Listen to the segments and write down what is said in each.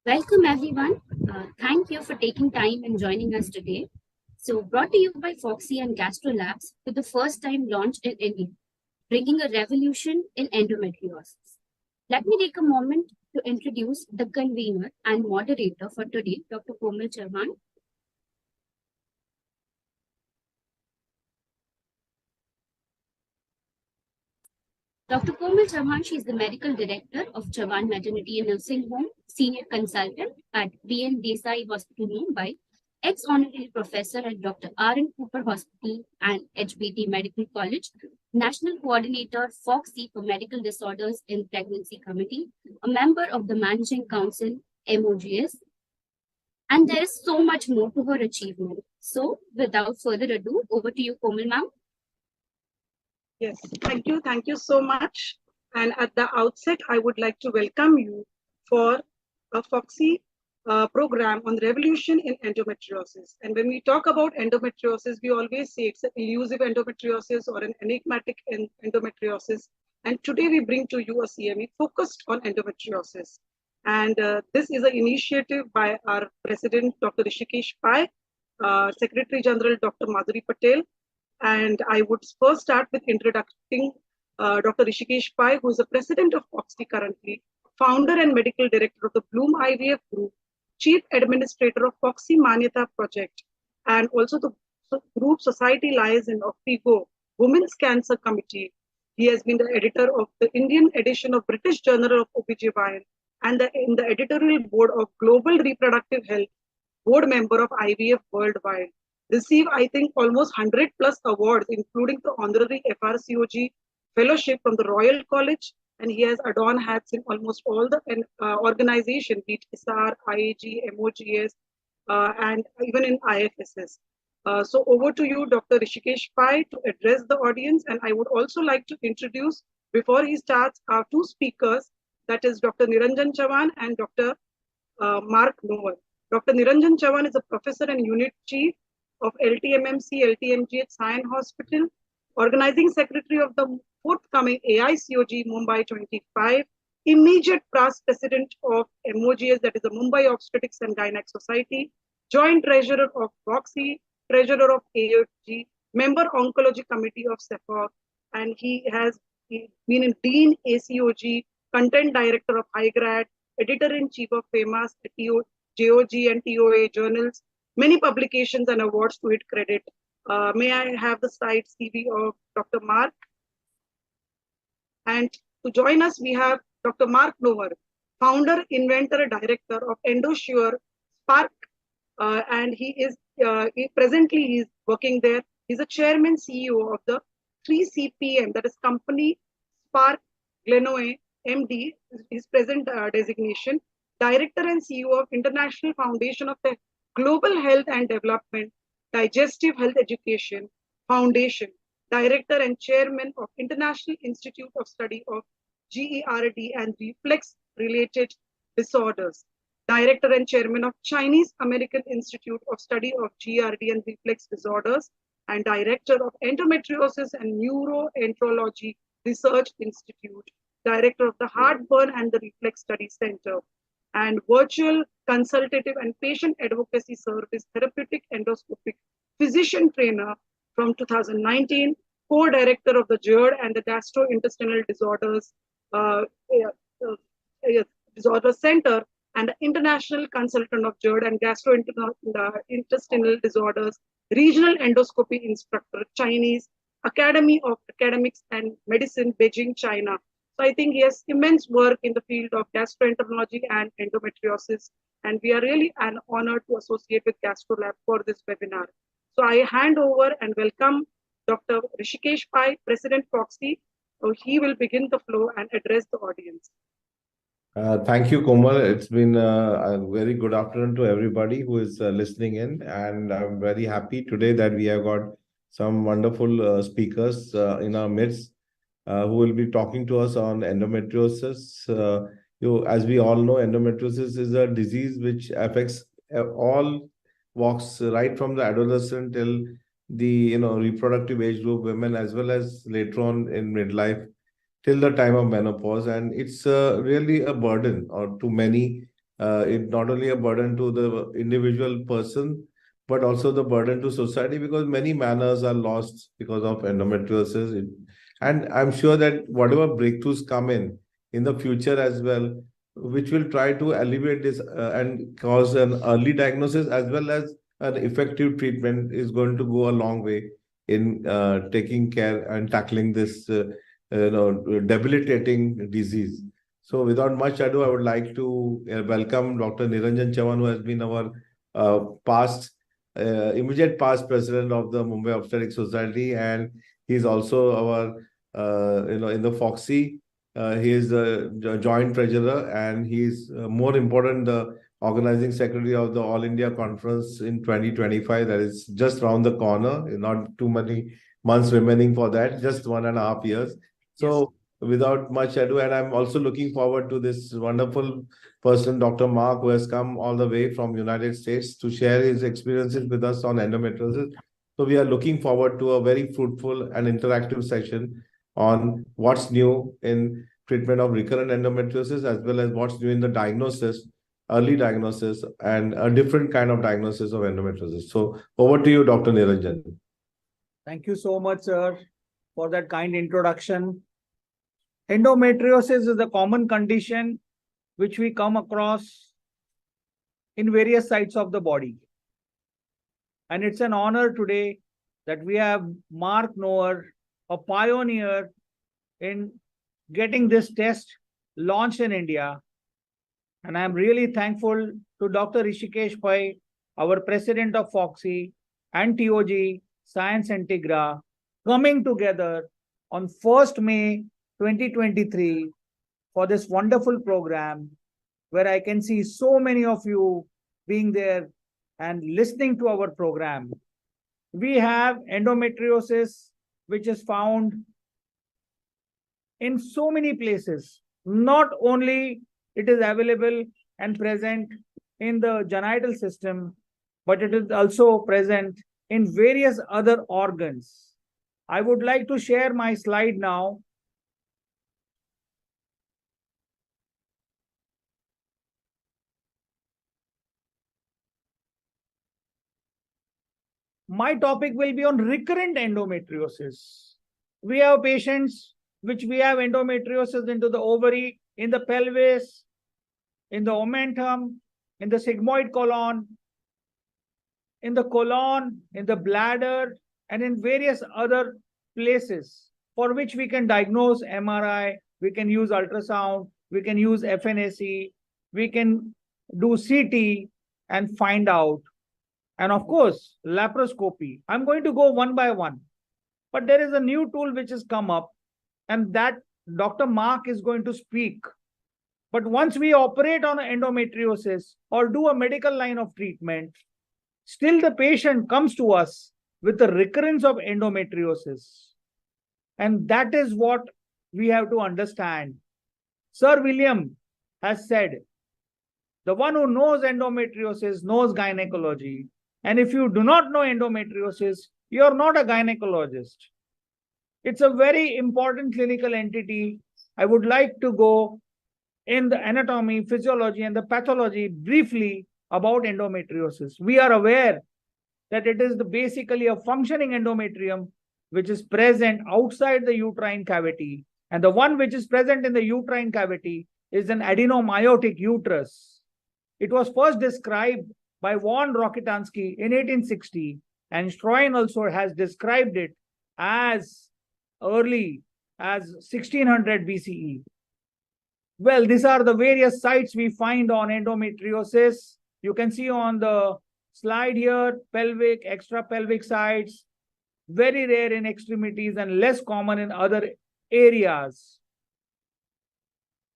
Welcome everyone. Thank you for taking time and joining us today. So, brought to you by FOGSI and GastroLabs for the first time launched in India, bringing a revolution in endometriosis. Let me take a moment to introduce the convener and moderator for today, Dr. Komal Chavan. Dr. Komal Chavan, she is the medical director of Chavan Maternity and Nursing Home, senior consultant at BN Desai Hospital, Mumbai, ex-honorary professor at Dr. R.N. Cooper Hospital and HBT Medical College, national coordinator FOGSI for Medical Disorders in Pregnancy Committee, a member of the Managing Council, MOGS, and there is so much more to her achievement. So, without further ado, over to you, Komal ma'am. Yes, thank you. Thank you so much. And at the outset, I would like to welcome you for a FOGSI program on revolution in endometriosis. And when we talk about endometriosis, we always say it's an elusive endometriosis or an enigmatic endometriosis. And today we bring to you a CME focused on endometriosis. And this is an initiative by our President, Dr. Hrishikesh Pai, Secretary General, Dr. Madhuri Patel. And I would first start with introducing Dr. Hrishikesh Pai, who is the president of FOGSI currently, founder and medical director of the Bloom IVF Group, chief administrator of FOGSI Manyata Project, and also the group Society Liaison of FIGO, Women's Cancer Committee. He has been the editor of the Indian edition of British Journal of OBGYN and in the editorial board of Global Reproductive Health, board member of IVF Worldwide. Receive, I think, almost 100 plus awards, including the honorary FRCOG fellowship from the Royal College, and he has adorned hats in almost all the organizations, be it ISAR, IAG, MOGS, and even in IFSS. So over to you, Dr. Hrishikesh Pai, to address the audience. And I would also like to introduce, before he starts, our two speakers, that is Dr. Niranjan Chavan and Dr. Mark Noar. Dr. Niranjan Chavan is a professor and unit chief of LTMMC, LTMG at Science Hospital, organizing secretary of the forthcoming AICOG Mumbai 25, immediate past president of MOGS, that is the Mumbai Obstetrics and Gynecological Society, joint treasurer of FOGSI, treasurer of AOG, member oncology committee of CEPOC, and he has been in Dean ACOG, content director of HighGrad, editor-in-chief of famous JOG and TOA journals, many publications and awards to his credit. May I have the slide CV of Dr. Mark? And to join us, we have Dr. Mark Noar, founder, inventor, director of EndoSure Spark, and he is working there. He's a chairman CEO of the 3CPM, that is company Spark Glenoe MD, his present designation, director and CEO of International Foundation of the Global Health and Development, Digestive Health Education Foundation, Director and Chairman of International Institute of Study of GERD and Reflex-Related Disorders, Director and Chairman of Chinese American Institute of Study of GERD and Reflex Disorders, and Director of Endometriosis and Neuroenterology Research Institute, Director of the Heartburn and the Reflex Study Center, and virtual consultative and patient advocacy service therapeutic endoscopic physician trainer from 2019, co-director of the GERD and the Gastrointestinal Disorders Disorder Center, and the international consultant of GERD and Gastrointestinal Disorders, regional endoscopy instructor, Chinese Academy of Academics and Medicine, Beijing, China. So I think he has immense work in the field of gastroenterology and endometriosis, and we are really an honor to associate with GastroLab for this webinar. So I hand over and welcome Dr. Hrishikesh Pai, President FOGSI. So he will begin the flow and address the audience. Thank you, Komal. It's been a very good afternoon to everybody who is listening in, and I'm very happy today that we have got some wonderful speakers in our midst. Who will be talking to us on endometriosis. As we all know, endometriosis is a disease which affects all walks, right from the adolescent till the reproductive age group women, as well as later on in midlife till the time of menopause. And it's really a burden or to many It's not only a burden to the individual person, but also the burden to society, because many manners are lost because of endometriosis. And I'm sure that whatever breakthroughs come in the future as well, which will try to alleviate this and cause an early diagnosis as well as an effective treatment, is going to go a long way in taking care and tackling this debilitating disease. So without much ado, I would like to welcome Dr. Niranjan Chavan, who has been our immediate past president of the Mumbai Obstetric Society, and he's also our, in the FOGSI. He is the joint treasurer, and he's more important, the organizing secretary of the All India Conference in 2025. That is just around the corner. Not too many months remaining for that, just 1.5 years. So without much ado, and I'm also looking forward to this wonderful person, Dr. Mark, who has come all the way from United States to share his experiences with us on endometriosis. So we are looking forward to a very fruitful and interactive session on what's new in treatment of recurrent endometriosis, as well as what's new in the diagnosis, early diagnosis, and a different kind of diagnosis of endometriosis. So over to you, Dr. Niranjan. Thank you so much, sir, for that kind introduction. Endometriosis is a common condition which we come across in various sites of the body. And it's an honor today that we have Mark Noar, a pioneer in getting this test launched in India. And I'm really thankful to Dr. Hrishikesh Pai, our president of FOGSI, and TOG, Science Integra, coming together on 1st May 2023 for this wonderful program, where I can see so many of you being there and listening to our program. We have endometriosis, which is found in so many places. Not only it is available and present in the genital system, but it is also present in various other organs. I would like to share my slide now. My topic will be on recurrent endometriosis. We have patients which we have endometriosis into the ovary, in the pelvis, in the omentum, in the sigmoid colon, in the colon, in the bladder, and in various other places for which we can diagnose MRI, we can use ultrasound, we can use FNAC, we can do CT and find out. And of course, laparoscopy. I'm going to go one by one. But there is a new tool which has come up, and that Dr. Mark is going to speak. But once we operate on endometriosis or do a medical line of treatment, still the patient comes to us with the recurrence of endometriosis. And that is what we have to understand. Sir William has said, the one who knows endometriosis knows gynecology. And if you do not know endometriosis, you are not a gynecologist. It's a very important clinical entity. I would like to go in the anatomy, physiology, and the pathology briefly about endometriosis. We are aware that it is basically a functioning endometrium which is present outside the uterine cavity. And the one which is present in the uterine cavity is an adenomyotic uterus. It was first described by von Rokitansky in 1860, and Stroin also has described it as early as 1600 BCE. Well, these are the various sites we find on endometriosis. You can see on the slide here, pelvic, extrapelvic sites, very rare in extremities and less common in other areas.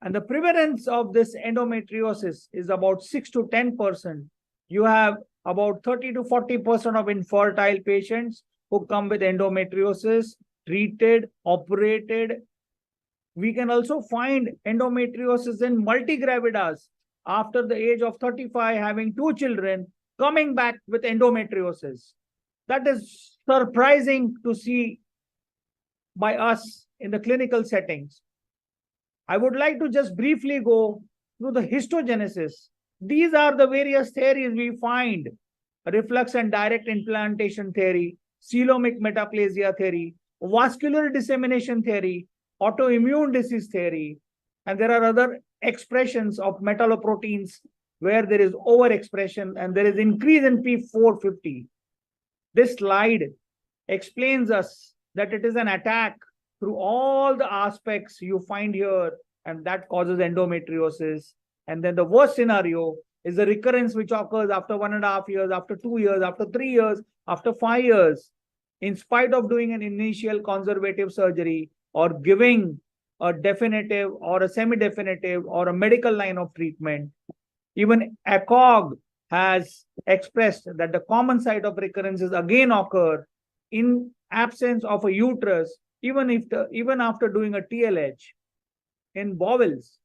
And the prevalence of this endometriosis is about 6 to 10%. You have about 30 to 40% of infertile patients who come with endometriosis, treated, operated. We can also find endometriosis in multigravidas after the age of 35, having 2 children, coming back with endometriosis. That is surprising to see by us in the clinical settings. I would like to just briefly go through the histogenesis These are the various theories we find: reflux and direct implantation theory, coelomic metaplasia theory, vascular dissemination theory, autoimmune disease theory, and there are other expressions of metalloproteins where there is overexpression and there is increase in P450. This slide explains us that it is an attack through all the aspects you find here, and that causes endometriosis. And then the worst scenario is the recurrence which occurs after 1.5 years, after 2 years, after 3 years, after 5 years, in spite of doing an initial conservative surgery or giving a definitive or a semi-definitive or a medical line of treatment. Even ACOG has expressed that the common site of recurrences again occur in absence of a uterus, even after doing a TLH in bowels.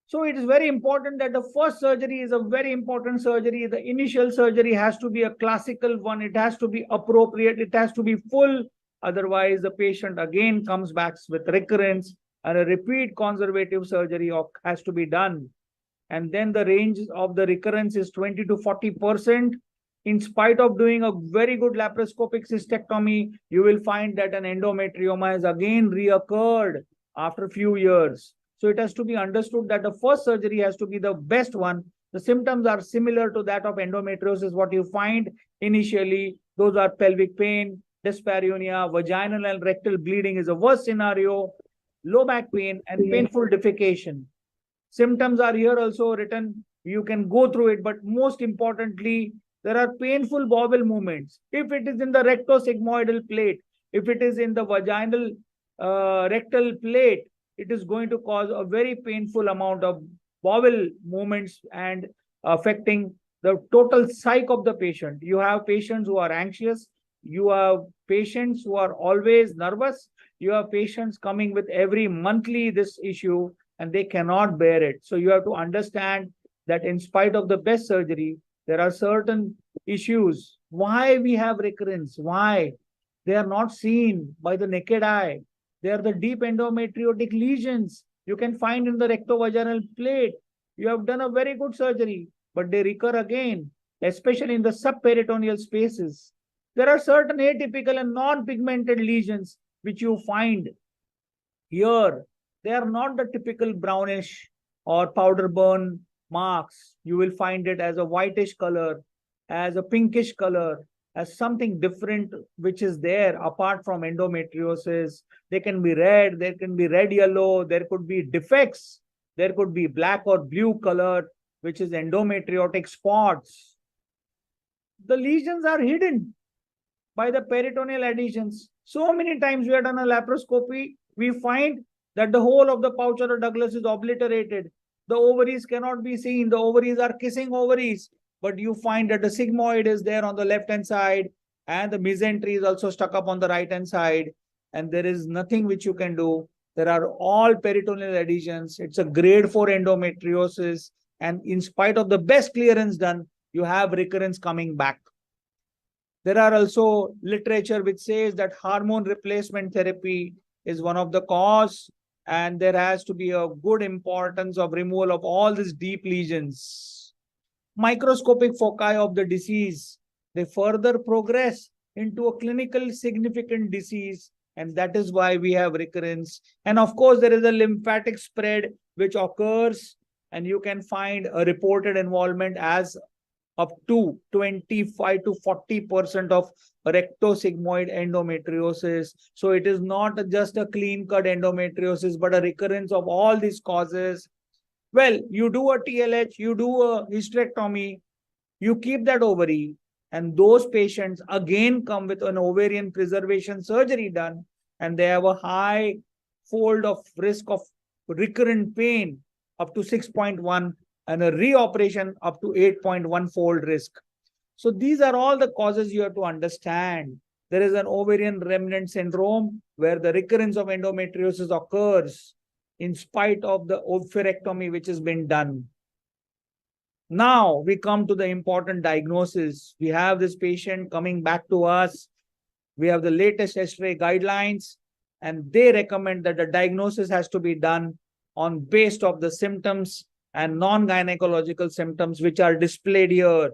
So it is very important that the first surgery is a very important surgery. The initial surgery has to be a classical one. It has to be appropriate. It has to be full. Otherwise, the patient again comes back with recurrence, and a repeat conservative surgery has to be done. And then the range of the recurrence is 20 to 40%. In spite of doing a very good laparoscopic cystectomy, you will find that an endometrioma has again reoccurred after a few years. So it has to be understood that the first surgery has to be the best one. The symptoms are similar to that of endometriosis. What you find initially, those are pelvic pain, dyspareunia, vaginal and rectal bleeding is a worst scenario, low back pain, and painful defecation. Symptoms are here also written. You can go through it, but most importantly, there are painful bowel movements. If it is in the rectosigmoidal plate, if it is in the vaginal rectal plate, it is going to cause a very painful amount of bowel movements and affecting the total psyche of the patient. You have patients who are anxious. You have patients who are always nervous. You have patients coming with every monthly this issue, and they cannot bear it. So you have to understand that in spite of the best surgery, there are certain issues. Why we have recurrence? Why? They are not seen by the naked eye. They are the deep endometriotic lesions you can find in the rectovaginal plate. You have done a very good surgery, but they recur again, especially in the subperitoneal spaces. There are certain atypical and non-pigmented lesions which you find here. They are not the typical brownish or powder burn marks. You will find it as a whitish color, as a pinkish color, as something different which is there apart from endometriosis. They can be red, there can be red-yellow, there could be defects, there could be black or blue color, which is endometriotic spots. The lesions are hidden by the peritoneal adhesions. So many times we have done a laparoscopy, we find that the whole of the pouch of the Douglas is obliterated. The ovaries cannot be seen. The ovaries are kissing ovaries. But you find that the sigmoid is there on the left-hand side, and the mesentery is also stuck up on the right-hand side, and there is nothing which you can do. There are all peritoneal adhesions. It's a grade 4 endometriosis, and in spite of the best clearance done, you have recurrence coming back. There are also literature which says that hormone replacement therapy is one of the cause, and there has to be a good importance of removal of all these deep lesions. Microscopic foci of the disease, they further progress into a clinical significant disease, and that is why we have recurrence. And of course, there is a lymphatic spread which occurs, and you can find a reported involvement as up to 25 to 40% of rectosigmoid endometriosis. So it is not just a clean-cut endometriosis, but a recurrence of all these causes. Well, you do a TLH, you do a hysterectomy, you keep that ovary, and those patients again come with an ovarian preservation surgery done, and they have a high fold of risk of recurrent pain up to 6.1 and a reoperation up to 8.1 fold risk. So these are all the causes you have to understand. There is an ovarian remnant syndrome where the recurrence of endometriosis occurs in spite of the oophorectomy which has been done. Now we come to the important diagnosis. We have this patient coming back to us. We have the latest X-ray guidelines, and they recommend that the diagnosis has to be done on based of the symptoms and non-gynecological symptoms which are displayed here.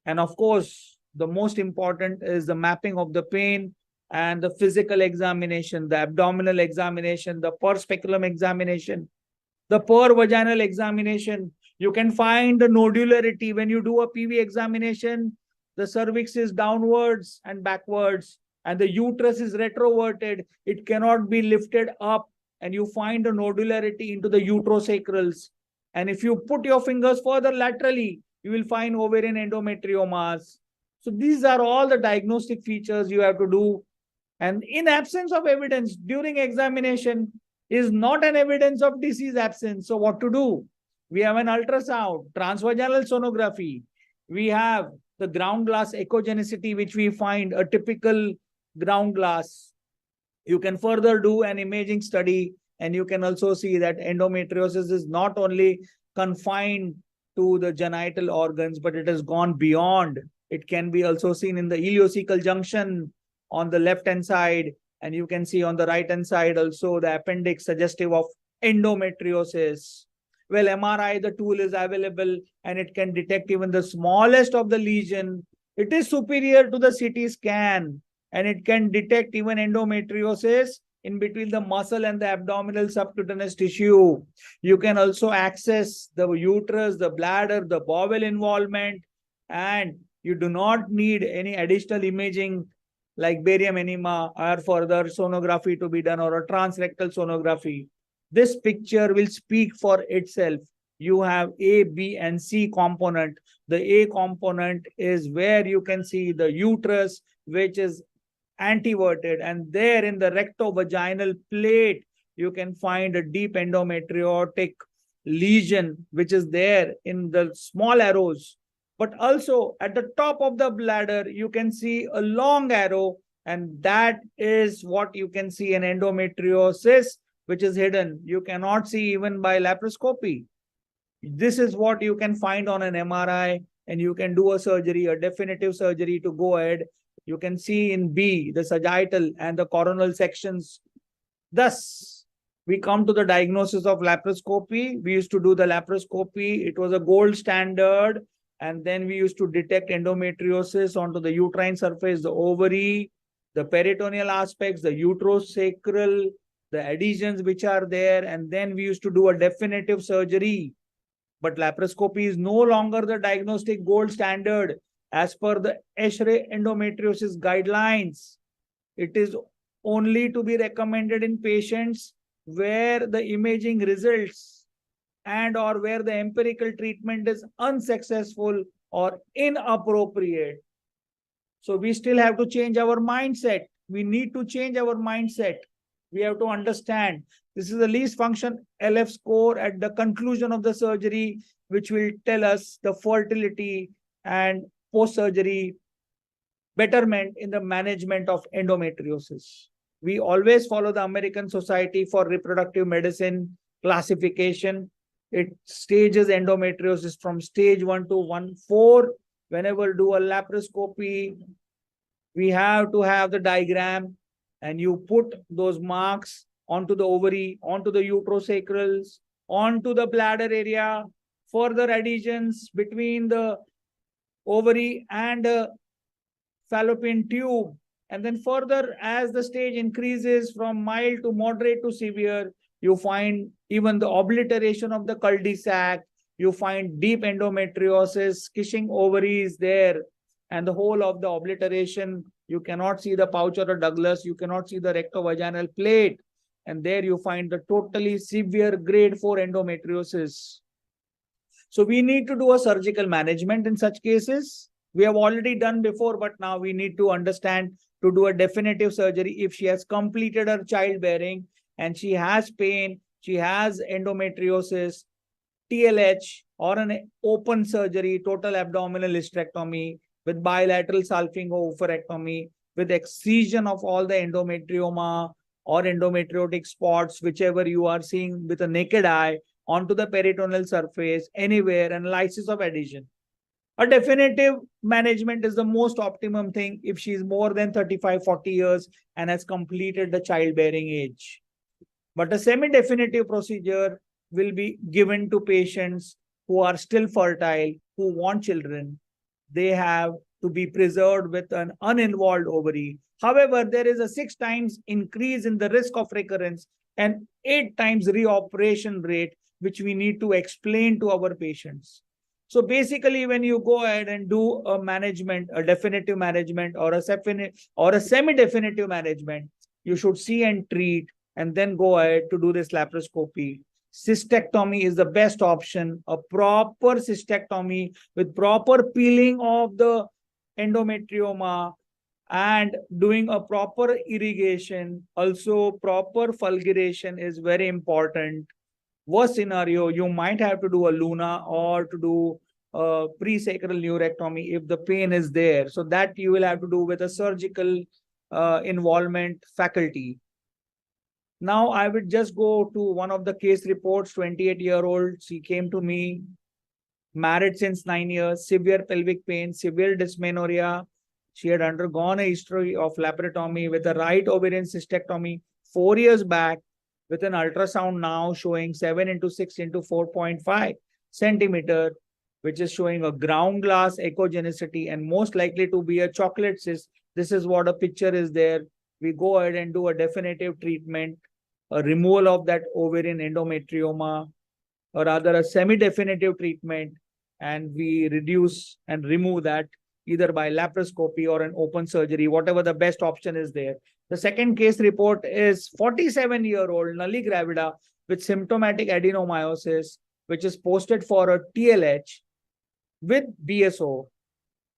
And of course, the most important is the mapping of the pain and the physical examination, the abdominal examination, the per speculum examination, the per vaginal examination. You can find the nodularity when you do a PV examination. The cervix is downwards and backwards, and the uterus is retroverted. It cannot be lifted up, and you find the nodularity into the uterosacrals. And if you put your fingers further laterally, you will find ovarian endometriomas. So these are all the diagnostic features you have to do. And in absence of evidence during examination is not an evidence of disease absence. So what to do? We have an ultrasound, transvaginal sonography. We have the ground glass echogenicity, which we find a typical ground glass. You can further do an imaging study, and you can also see that endometriosis is not only confined to the genital organs, but it has gone beyond. It can be also seen in the ileocecal junction on the left-hand side, and you can see on the right-hand side also the appendix suggestive of endometriosis. Well, MRI, the tool is available, and it can detect even the smallest of the lesion. It is superior to the CT scan, and it can detect even endometriosis in between the muscle and the abdominal subcutaneous tissue. You can also access the uterus, the bladder, the bowel involvement, and you do not need any additional imaging like barium enema or further sonography to be done, or a transrectal sonography. This picture will speak for itself. You have A, B, and C component. The A component is where you can see the uterus, which is anteverted, and there in the rectovaginal plate, you can find a deep endometriotic lesion, which is there in the small arrows. But also at the top of the bladder, you can see a long arrow, and that is what you can see an endometriosis, which is hidden. You cannot see even by laparoscopy. This is what you can find on an MRI, and you can do a surgery, a definitive surgery to go ahead. You can see in B, the sagittal and the coronal sections. Thus, we come to the diagnosis of laparoscopy. We used to do the laparoscopy. It was a gold standard. And then we used to detect endometriosis onto the uterine surface, the ovary, the peritoneal aspects, the uterosacral, the adhesions which are there. And then we used to do a definitive surgery. But laparoscopy is no longer the diagnostic gold standard as per the ESHRE endometriosis guidelines. It is only to be recommended in patients where the imaging results and or where the empirical treatment is unsuccessful or inappropriate. So we still have to change our mindset. We need to change our mindset. We have to understand this is the least function LF score at the conclusion of the surgery, which will tell us the fertility and post-surgery betterment in the management of endometriosis. We always follow the American Society for Reproductive Medicine classification. It stages endometriosis from stage 1 to 1-4. Whenever do a laparoscopy, we have to have the diagram, and you put those marks onto the ovary, onto the uterosacrals, onto the bladder area, further adhesions between the ovary and fallopian tube. And then further, as the stage increases from mild to moderate to severe, you find even the obliteration of the cul-de-sac. You find deep endometriosis, kissing ovaries there, and the whole of the obliteration. You cannot see the pouch or a Douglas. You cannot see the rectovaginal plate. And there you find the totally severe grade 4 endometriosis. So we need to do a surgical management in such cases. We have already done before, but now we need to understand to do a definitive surgery if she has completed her childbearing and she has pain, she has endometriosis, TLH, or an open surgery, total abdominal hysterectomy with bilateral salpingo-oophorectomy with excision of all the endometrioma or endometriotic spots, whichever you are seeing with a naked eye, onto the peritoneal surface, anywhere, and lysis of adhesion. A definitive management is the most optimum thing if she is more than 35-40 years and has completed the childbearing age. But a semi-definitive procedure will be given to patients who are still fertile, who want children. They have to be preserved with an uninvolved ovary. However, there is a 6 times increase in the risk of recurrence and 8 times reoperation rate, which we need to explain to our patients. So basically, when you go ahead and do a management, a definitive management or a semi-definitive management, you should see and treat and then go ahead to do this laparoscopy. Cystectomy is the best option, a proper cystectomy with proper peeling of the endometrioma and doing a proper irrigation. Also, proper fulguration is very important. Worst scenario, you might have to do a Luna or to do a presacral neurectomy if the pain is there. So that you will have to do with a surgical involvement faculty. Now I would just go to one of the case reports, 28-year-old. She came to me, married since 9 years, severe pelvic pain, severe dysmenorrhea. She had undergone a history of laparotomy with a right ovarian cystectomy 4 years back, with an ultrasound now showing 7 into 6 into 4.5 centimeter, which is showing a ground glass echogenicity and most likely to be a chocolate cyst. This is what a picture is there. We go ahead and do a definitive treatment, a removal of that ovarian endometrioma, or rather a semi-definitive treatment, and we reduce and remove that either by laparoscopy or an open surgery, whatever the best option is there. The second case report is 47-year-old nulli gravida with symptomatic adenomyosis, which is posted for a TLH with BSO.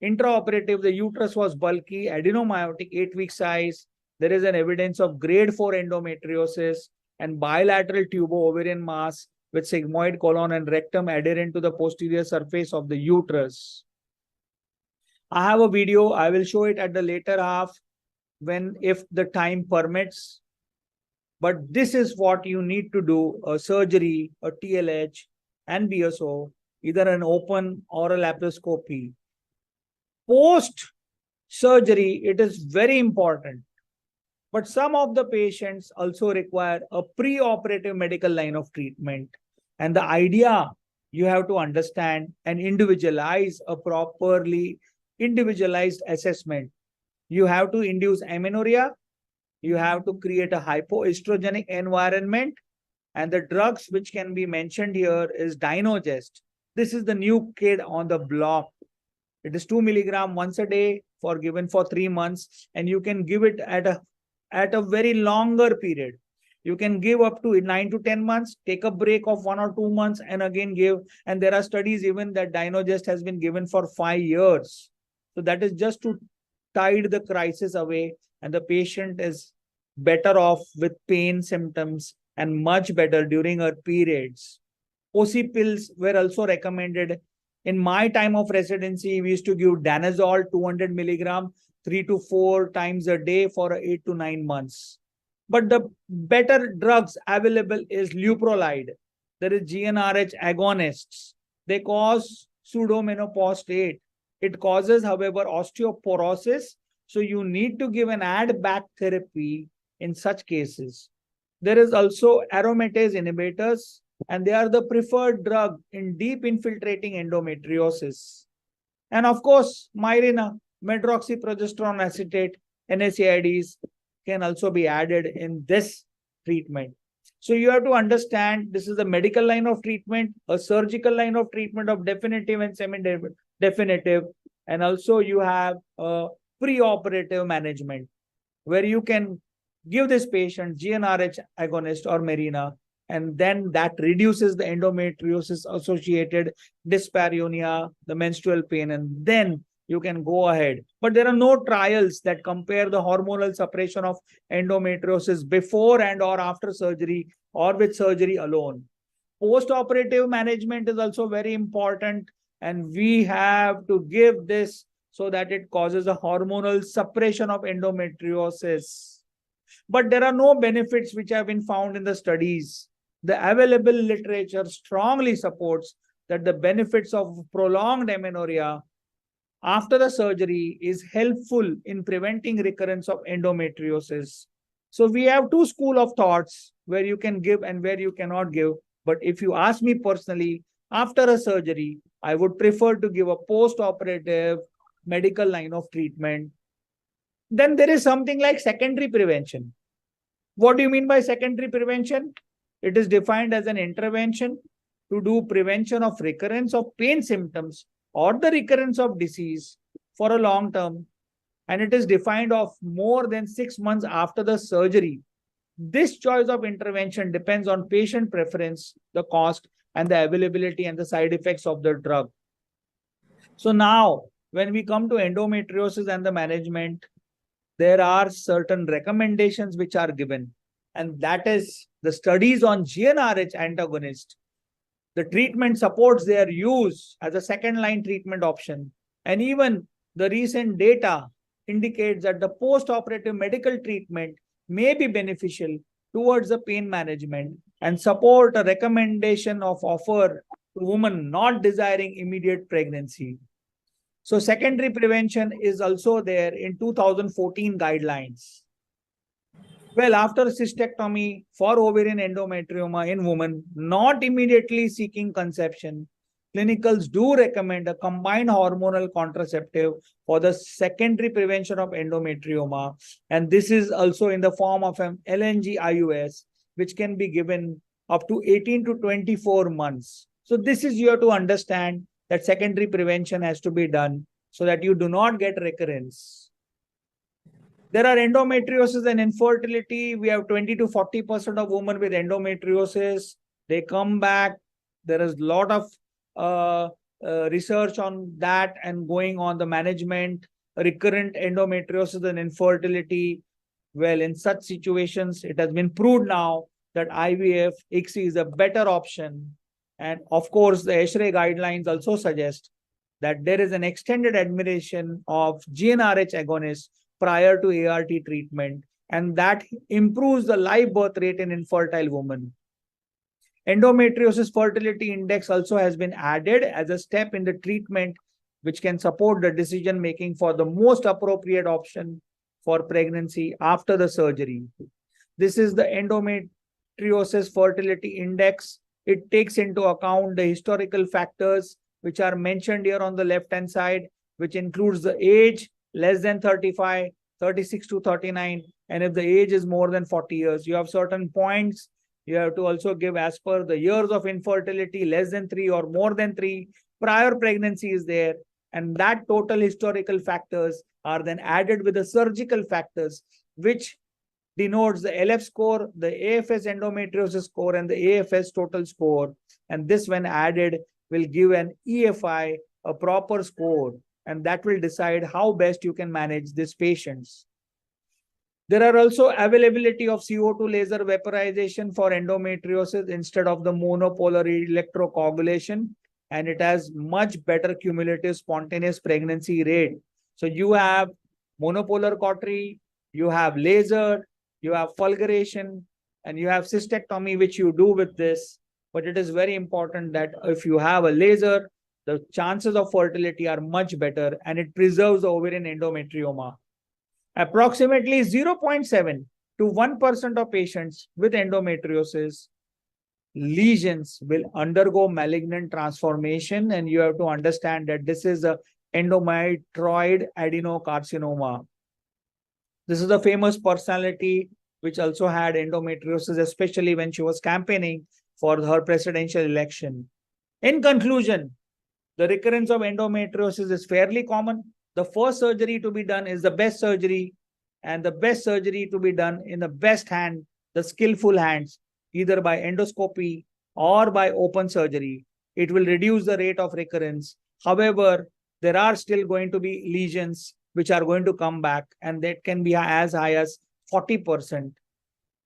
Intraoperative, the uterus was bulky, adenomyotic, 8-week size. There is an evidence of grade 4 endometriosis and bilateral tubo-ovarian mass with sigmoid colon and rectum adherent to the posterior surface of the uterus. I have a video. I will show it at the later half if the time permits. But this is what you need to do, a surgery, a TLH and BSO, either an open or a laparoscopy. Post-surgery, it is very important. But some of the patients also require a pre-operative medical line of treatment. And the idea, you have to understand and individualize a properly individualized assessment. You have to induce amenorrhea. You have to create a hypoestrogenic environment. And the drugs which can be mentioned here is Dynogest. This is the new kid on the block. It is 2 milligram once a day given for 3 months. And you can give it at a very longer period. You can give up to 9 to 10 months, take a break of 1 or 2 months, and again give. And there are studies even that Dynogest has been given for 5 years. So that is just to tide the crisis away, and the patient is better off with pain symptoms and much better during her periods. OC pills were also recommended. In my time of residency, we used to give danazol 200 milligram 3 to 4 times a day for 8 to 9 months. But the better drugs available is leuprolide. There is GnRH agonists. They cause pseudomenopause state. It causes, however, osteoporosis. So you need to give an add-back therapy in such cases. There is also aromatase inhibitors, and they are the preferred drug in deep infiltrating endometriosis. And of course, Mirena, medroxyprogesterone acetate, NSAIDs can also be added in this treatment. So you have to understand this is a medical line of treatment, a surgical line of treatment of definitive and semi-definitive, and also you have a pre-operative management where you can give this patient GnRH agonist or Mirena, and then that reduces the endometriosis-associated dyspareunia, the menstrual pain, and then you can go ahead. But there are no trials that compare the hormonal suppression of endometriosis before and or after surgery or with surgery alone. Post-operative management is also very important, and we have to give this so that it causes a hormonal suppression of endometriosis. But there are no benefits which have been found in the studies. The available literature strongly supports that the benefits of prolonged amenorrhea after the surgery is helpful in preventing recurrence of endometriosis. So we have two schools of thoughts where you can give and where you cannot give. But if you ask me personally, after a surgery, I would prefer to give a post-operative medical line of treatment. Then there is something like secondary prevention. What do you mean by secondary prevention? It is defined as an intervention to do prevention of recurrence of pain symptoms or the recurrence of disease for a long term. And it is defined of more than 6 months after the surgery. This choice of intervention depends on patient preference, the cost, and the availability and the side effects of the drug. So now, when we come to endometriosis and the management, there are certain recommendations which are given. And that is the studies on GnRH antagonist. The treatment supports their use as a second-line treatment option. And even the recent data indicates that the post-operative medical treatment may be beneficial towards the pain management and support a recommendation of offer to women not desiring immediate pregnancy. So secondary prevention is also there in 2014 guidelines. Well, after cystectomy for ovarian endometrioma in women not immediately seeking conception, clinicals do recommend a combined hormonal contraceptive for the secondary prevention of endometrioma. And this is also in the form of an LNG IUS, which can be given up to 18 to 24 months. So this is you have to understand that secondary prevention has to be done so that you do not get recurrence. There are endometriosis and infertility. We have 20 to 40% of women with endometriosis. They come back. There is a lot of research on that and going on the management, recurrent endometriosis and infertility. Well, in such situations, it has been proved now that IVF, ICSI is a better option. And of course, the ESHRE guidelines also suggest that there is an extended administration of GnRH agonists prior to ART treatment, and that improves the live birth rate in infertile women. Endometriosis fertility index also has been added as a step in the treatment, which can support the decision making for the most appropriate option for pregnancy after the surgery. This is the endometriosis fertility index. It takes into account the historical factors which are mentioned here on the left-hand side, which includes the age less than 35, 36 to 39, and if the age is more than 40 years, you have certain points. You have to also give as per the years of infertility, less than 3 or more than 3, prior pregnancy is there, and that total historical factors are then added with the surgical factors, which denotes the LF score, the AFS endometriosis score, and the AFS total score. And this, when added, will give an EFI, a proper score, and that will decide how best you can manage these patients. There are also availability of CO2 laser vaporization for endometriosis instead of the monopolar electrocoagulation, and it has much better cumulative spontaneous pregnancy rate. So you have monopolar cautery, you have laser, you have fulguration, and you have cystectomy, which you do with this. But it is very important that if you have a laser, the chances of fertility are much better, and it preserves the ovarian endometrioma. Approximately 0.7 to 1% of patients with endometriosis lesions will undergo malignant transformation, and you have to understand that this is a endometrioid adenocarcinoma. This is a famous personality which also had endometriosis, especially when she was campaigning for her presidential election. In conclusion, the recurrence of endometriosis is fairly common. The first surgery to be done is the best surgery, and the best surgery to be done in the best hand, the skillful hands, either by endoscopy or by open surgery. It will reduce the rate of recurrence. However, there are still going to be lesions which are going to come back, and that can be as high as 40%.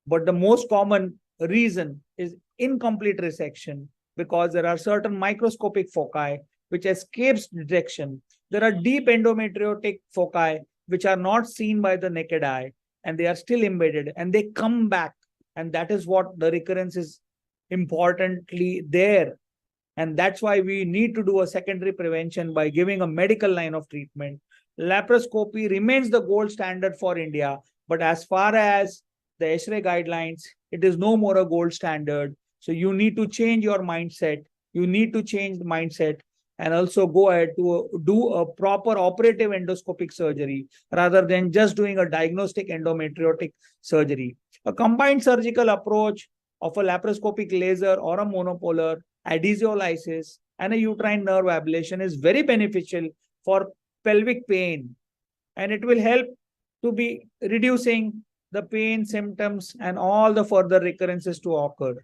But the most common reason is incomplete resection, because there are certain microscopic foci which escapes detection. There are deep endometriotic foci which are not seen by the naked eye, and they are still embedded, and they come back. And that is what the recurrence is importantly there. And that's why we need to do a secondary prevention by giving a medical line of treatment. Laparoscopy remains the gold standard for India, but as far as the ESHRE guidelines, it is no more a gold standard. So you need to change your mindset. You need to change the mindset and also go ahead to do a proper operative endoscopic surgery rather than just doing a diagnostic endometriotic surgery. A combined surgical approach of a laparoscopic laser or a monopolar, adhesiolysis, and a uterine nerve ablation is very beneficial for pelvic pain, and it will help to be reducing the pain symptoms and all the further recurrences to occur.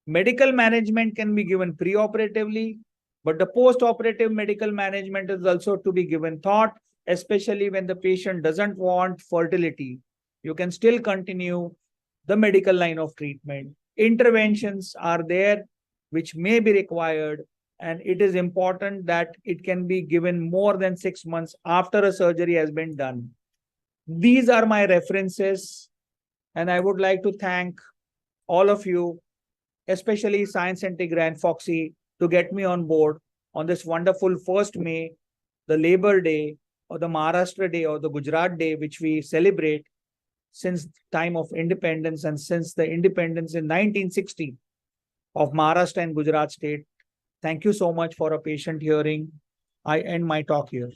Medical management can be given preoperatively, but the post-operative medical management is also to be given thought, especially when the patient doesn't want fertility. You can still continue the medical line of treatment. Interventions are there which may be required, and it is important that it can be given more than 6 months after a surgery has been done. These are my references, and I would like to thank all of you, especially Science Integra and FOGSI, to get me on board on this wonderful 1st May, the Labor Day, or the Maharashtra Day, or the Gujarat Day, which we celebrate since time of independence and since the independence in 1960 of Maharashtra and Gujarat state. Thank you so much for a patient hearing. I end my talk here.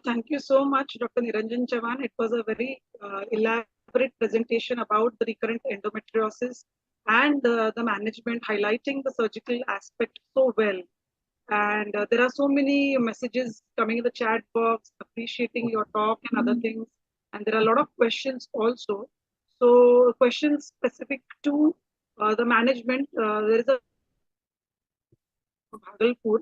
Thank you so much, Dr. Niranjan Chavan. It was a very elaborate presentation about the recurrent endometriosis and the management, highlighting the surgical aspect so well. And there are so many messages coming in the chat box, appreciating your talk and other things. And there are a lot of questions also. So questions specific to the management. There is a Bhagalpur.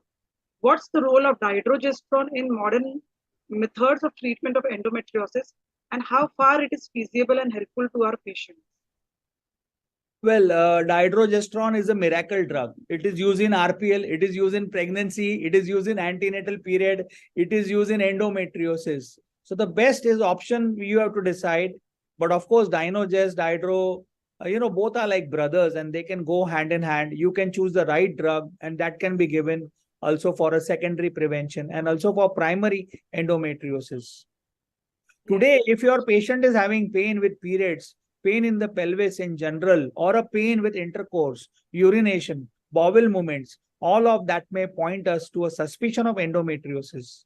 What's the role of dihydrogesterone in modern methods of treatment of endometriosis, and how far it is feasible and helpful to our patients? Well, dihydrogesterone is a miracle drug. It is used in RPL, it is used in pregnancy, it is used in antenatal period, it is used in endometriosis. So the best is option you have to decide. But of course, Dynogest, Dihydro, both are like brothers and they can go hand in hand. You can choose the right drug and that can be given also for a secondary prevention and also for primary endometriosis. Today, if your patient is having pain with periods, pain in the pelvis in general, or a pain with intercourse, urination, bowel movements, all of that may point us to a suspicion of endometriosis.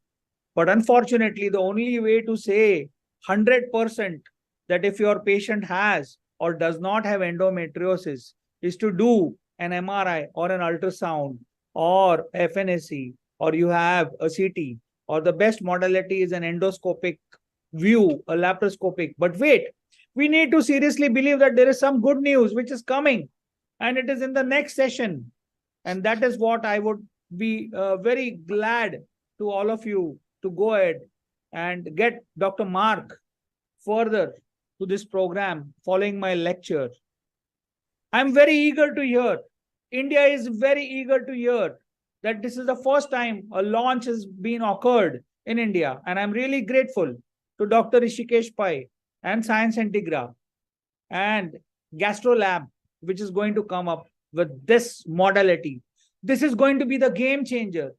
But unfortunately, the only way to say 100% that if your patient has or does not have endometriosis is to do an MRI or an ultrasound or FNAC, or you have a CT, or the best modality is an endoscopic view, a laparoscopic. But wait, we need to seriously believe that there is some good news which is coming, and it is in the next session. And that is what I would be very glad to all of you to go ahead and get Dr. Mark further to this program following my lecture. I'm very eager to hear. India is very eager to hear that this is the first time a launch has been occurred in India. And I'm really grateful to Dr. Hrishikesh Pai and Science Integra and GastroLab, which is going to come up with this modality. This is going to be the game changer.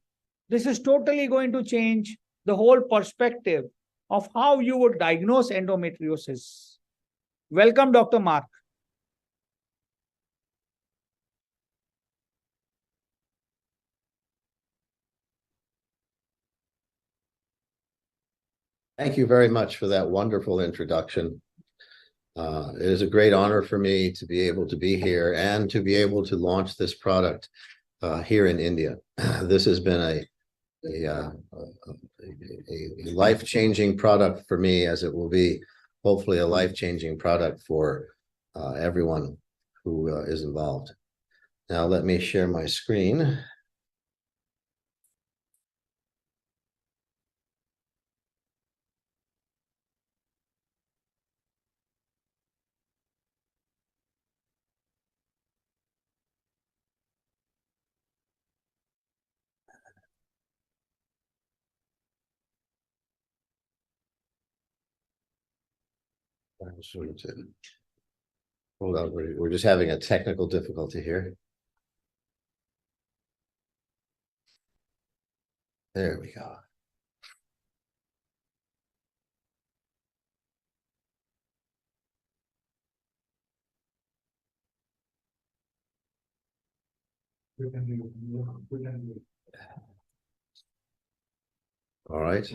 This is totally going to change the whole perspective of how you would diagnose endometriosis. Welcome, Dr. Mark. Thank you very much for that wonderful introduction. It is a great honor for me to be able to be here and to be able to launch this product here in India. This has been a life-changing product for me, as it will be hopefully a life-changing product for everyone who is involved. Now let me share my screen. Hold on, we're just having a technical difficulty here. There we go. All right.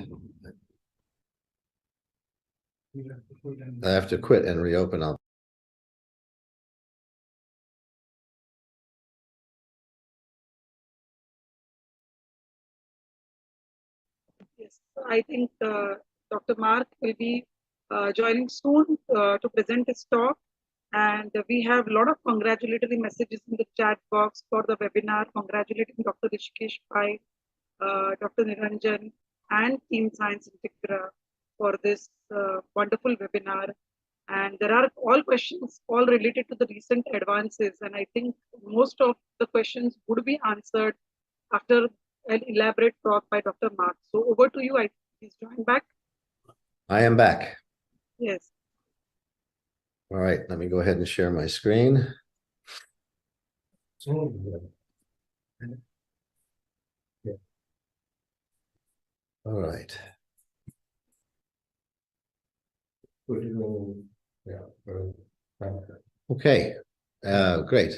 I have to quit and reopen up. Yes, I think Dr. Mark will be joining soon to present his talk. And we have a lot of congratulatory messages in the chat box for the webinar, congratulating Dr. Hrishikesh Pai, Dr. Niranjan, and Team Science Integra for this wonderful webinar. And there are all questions all related to the recent advances. And I think most of the questions would be answered after an elaborate talk by Dr. Mark. So over to you. Please join back. I am back. Yes. All right, let me go ahead and share my screen. All right. Okay, great.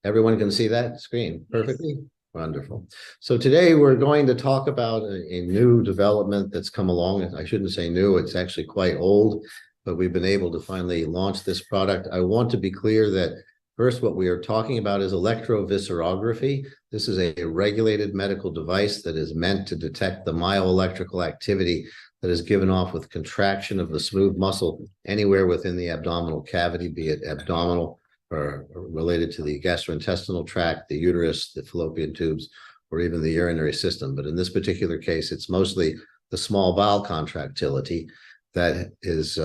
Everyone can see that screen perfectly? Yes. Wonderful. So today we're going to talk about a new development that's come along. I shouldn't say new, it's actually quite old, but we've been able to finally launch this product. I want to be clear that first, what we are talking about is electroviscerography. This is a regulated medical device that is meant to detect the myoelectrical activity that is given off with contraction of the smooth muscle anywhere within the abdominal cavity, be it abdominal or related to the gastrointestinal tract, the uterus, the fallopian tubes, or even the urinary system. But in this particular case, it's mostly the small bowel contractility that is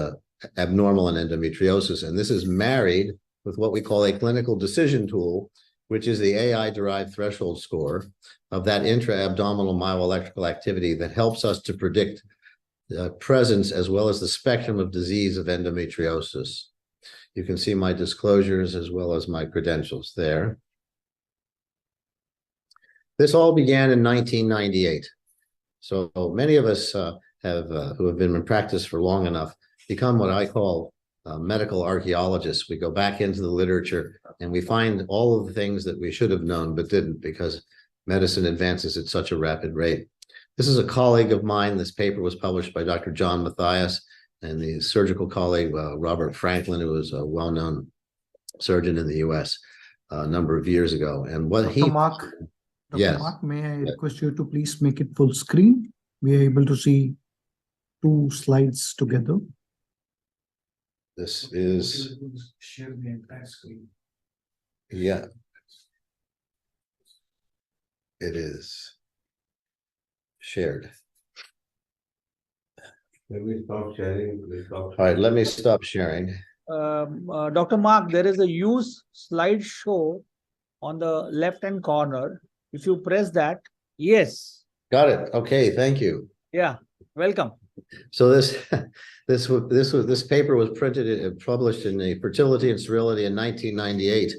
abnormal in endometriosis. And this is married with what we call a clinical decision tool, which is the AI-derived threshold score of that intra-abdominal myoelectrical activity that helps us to predict the presence as well as the spectrum of disease of endometriosis. You can see my disclosures as well as my credentials there. This all began in 1998. So many of us who have been in practice for long enough become what I call medical archaeologists. We go back into the literature and we find all of the things that we should have known but didn't, because medicine advances at such a rapid rate. This is a colleague of mine. This paper was published by Dr. John Mathias and the surgical colleague, Robert Franklin, who was a well-known surgeon in the US a number of years ago. And what Dr. Mark, yes. Mark, may I request you to please make it full screen? We are able to see two slides together. This is share the entire screen. Yeah. It is shared. Let me stop sharing. All right, let me stop sharing. Dr. Mark, there is a use slideshow on the left-hand corner. If you press that, yes. Got it. Okay, thank you. Yeah, welcome. So this paper was printed and published in the Fertility and Sterility in 1998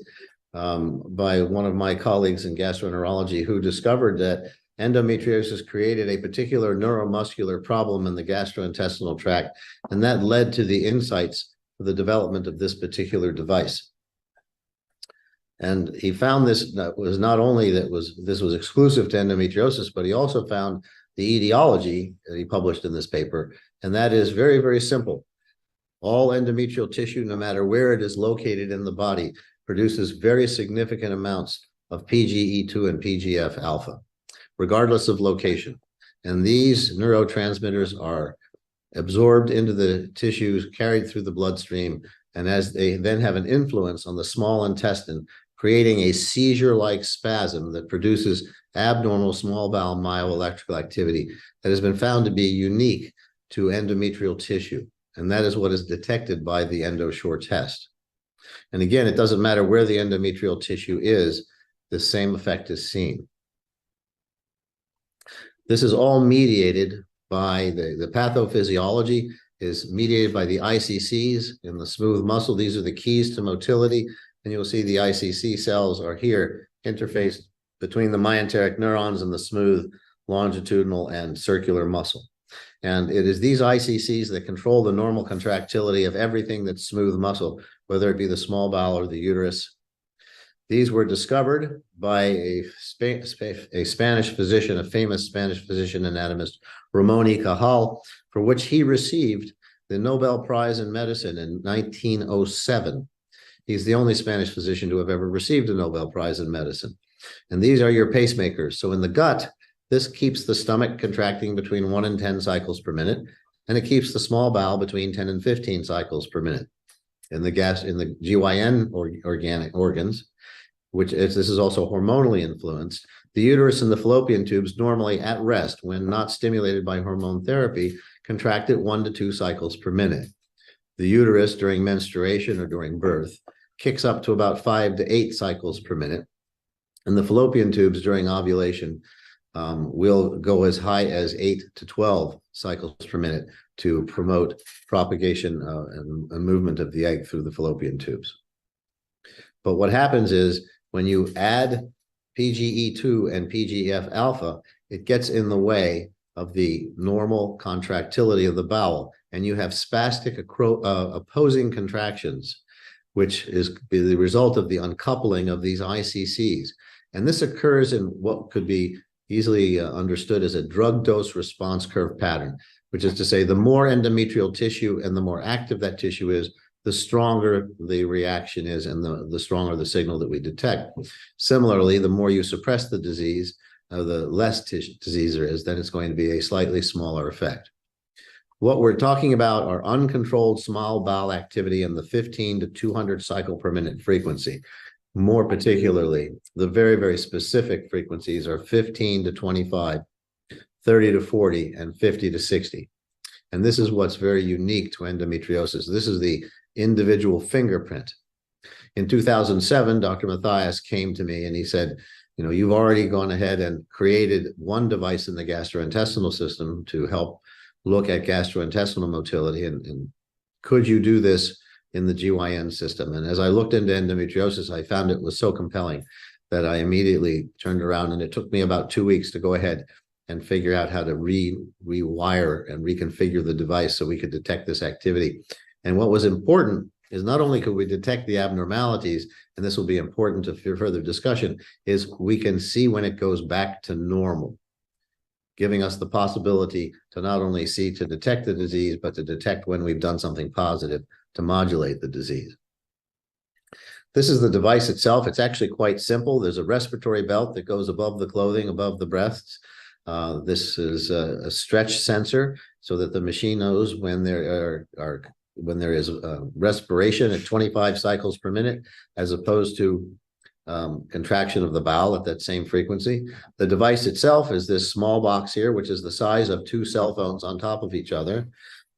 by one of my colleagues in gastroenterology, who discovered that endometriosis created a particular neuromuscular problem in the gastrointestinal tract, and that led to the insights for the development of this particular device. And he found this was not only this was exclusive to endometriosis, but he also found the etiology that he published in this paper, and that is very, very simple. All endometrial tissue, no matter where it is located in the body, produces very significant amounts of PGE2 and PGF-alpha, regardless of location. And these neurotransmitters are absorbed into the tissues, carried through the bloodstream, and as they then have an influence on the small intestine, creating a seizure-like spasm that produces abnormal small bowel myoelectrical activity that has been found to be unique to endometrial tissue. And that is what is detected by the EndoSure test. And again, it doesn't matter where the endometrial tissue is, the same effect is seen. This is all mediated by the pathophysiology is mediated by the ICCs in the smooth muscle. These are the keys to motility. And you'll see the ICC cells are here interfaced between the myenteric neurons and the smooth longitudinal and circular muscle. And it is these ICCs that control the normal contractility of everything that's smooth muscle, whether it be the small bowel or the uterus. These were discovered by a Spanish physician, a famous Spanish physician anatomist, Ramon y Cajal, for which he received the Nobel Prize in Medicine in 1907. He's the only Spanish physician to have ever received a Nobel Prize in Medicine. And these are your pacemakers. So in the gut, this keeps the stomach contracting between 1 and 10 cycles per minute, and it keeps the small bowel between 10 and 15 cycles per minute. In the GYN organic organs, this is also hormonally influenced, the uterus and the fallopian tubes, normally at rest when not stimulated by hormone therapy, contract at 1 to 2 cycles per minute. The uterus during menstruation or during birth kicks up to about 5 to 8 cycles per minute, and the fallopian tubes during ovulation will go as high as 8 to 12 cycles per minute to promote propagation and movement of the egg through the fallopian tubes. But what happens is when you add PGE2 and PGF alpha, it gets in the way of the normal contractility of the bowel, and you have spastic opposing contractions, which is the result of the uncoupling of these ICCs. And this occurs in what could be easily understood as a drug dose response curve pattern, which is to say the more endometrial tissue and the more active that tissue is, the stronger the reaction is and the stronger the signal that we detect. Similarly, the more you suppress the disease, the less disease there is, then it's going to be a slightly smaller effect. What we're talking about are uncontrolled small bowel activity in the 15 to 200 cycle per minute frequency. More particularly, the very, very specific frequencies are 15 to 25, 30 to 40, and 50 to 60. And this is what's very unique to endometriosis. This is the individual fingerprint. In 2007, Dr. Matthias came to me and he said, you know, you've already gone ahead and created one device in the gastrointestinal system to help look at gastrointestinal motility. And could you do this in the GYN system? And as I looked into endometriosis, I found it was so compelling that I immediately turned around, and it took me about 2 weeks to go ahead and figure out how to rewire and reconfigure the device so we could detect this activity. And what was important is not only could we detect the abnormalities, and this will be important to further discussion, is we can see when it goes back to normal, giving us the possibility to not only see to detect the disease, but to detect when we've done something positive to modulate the disease. This is the device itself. It's actually quite simple. There's a respiratory belt that goes above the clothing, above the breasts. This is a stretch sensor so that the machine knows when there is respiration at 25 cycles per minute, as opposed to contraction of the bowel at that same frequency. The device itself is this small box here, which is the size of 2 cell phones on top of each other.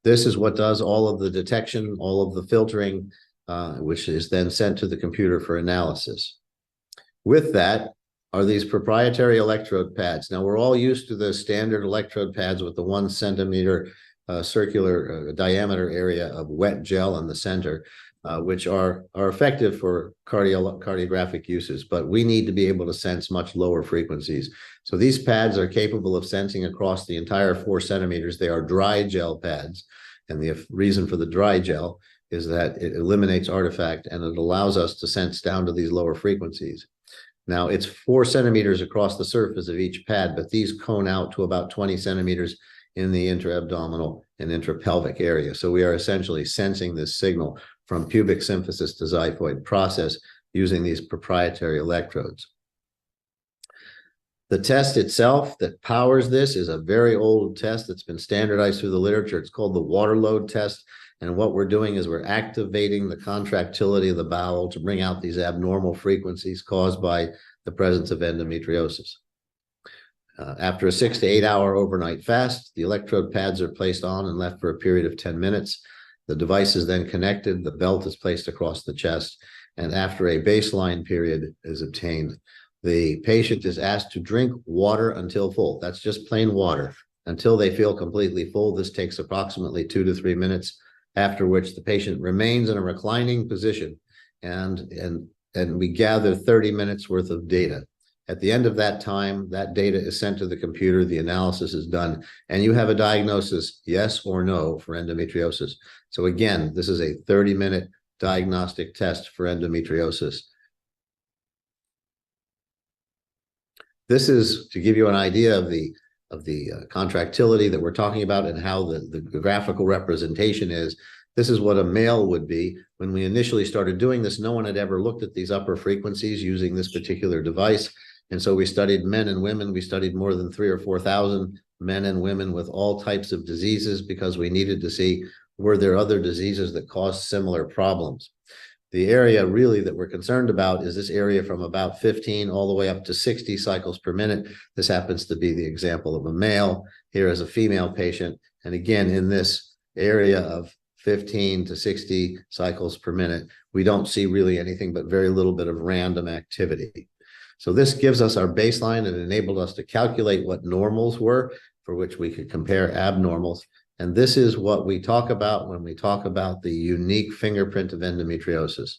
This is what does all of the detection, all of the filtering, which is then sent to the computer for analysis. With that are these proprietary electrode pads. Now, we're all used to the standard electrode pads with the 1 centimeter circular diameter area of wet gel in the center, which are effective for cardiographic uses, but we need to be able to sense much lower frequencies. So these pads are capable of sensing across the entire 4 centimeters. They are dry gel pads. And the reason for the dry gel is that it eliminates artifact and it allows us to sense down to these lower frequencies. Now, it's 4 centimeters across the surface of each pad, but these cone out to about 20 centimeters in the intra-abdominal and intrapelvic area. So we are essentially sensing this signal from pubic symphysis to xiphoid process using these proprietary electrodes. The test itself that powers this is a very old test that's been standardized through the literature. It's called the water load test. And what we're doing is we're activating the contractility of the bowel to bring out these abnormal frequencies caused by the presence of endometriosis. After a 6 to 8 hour overnight fast, the electrode pads are placed on and left for a period of 10 minutes. The device is then connected, the belt is placed across the chest, and after a baseline period is obtained, the patient is asked to drink water until full. That's just plain water until they feel completely full. This takes approximately 2 to 3 minutes, after which the patient remains in a reclining position and we gather 30 minutes worth of data. At the end of that time, that data is sent to the computer, the analysis is done, and you have a diagnosis, yes or no, for endometriosis. So again, this is a 30-minute diagnostic test for endometriosis. This is to give you an idea of the contractility that we're talking about and how the graphical representation is. This is what a male would be. When we initially started doing this, no one had ever looked at these upper frequencies using this particular device. And so we studied men and women. We studied more than 3,000 or 4,000 men and women with all types of diseases because we needed to see, were there other diseases that caused similar problems? The area really that we're concerned about is this area from about 15 all the way up to 60 cycles per minute. This happens to be the example of a male. Here is a female patient. And again, in this area of 15 to 60 cycles per minute, we don't see really anything but very little bit of random activity. So this gives us our baseline and enabled us to calculate what normals were, for which we could compare abnormals. And this is what we talk about when we talk about the unique fingerprint of endometriosis.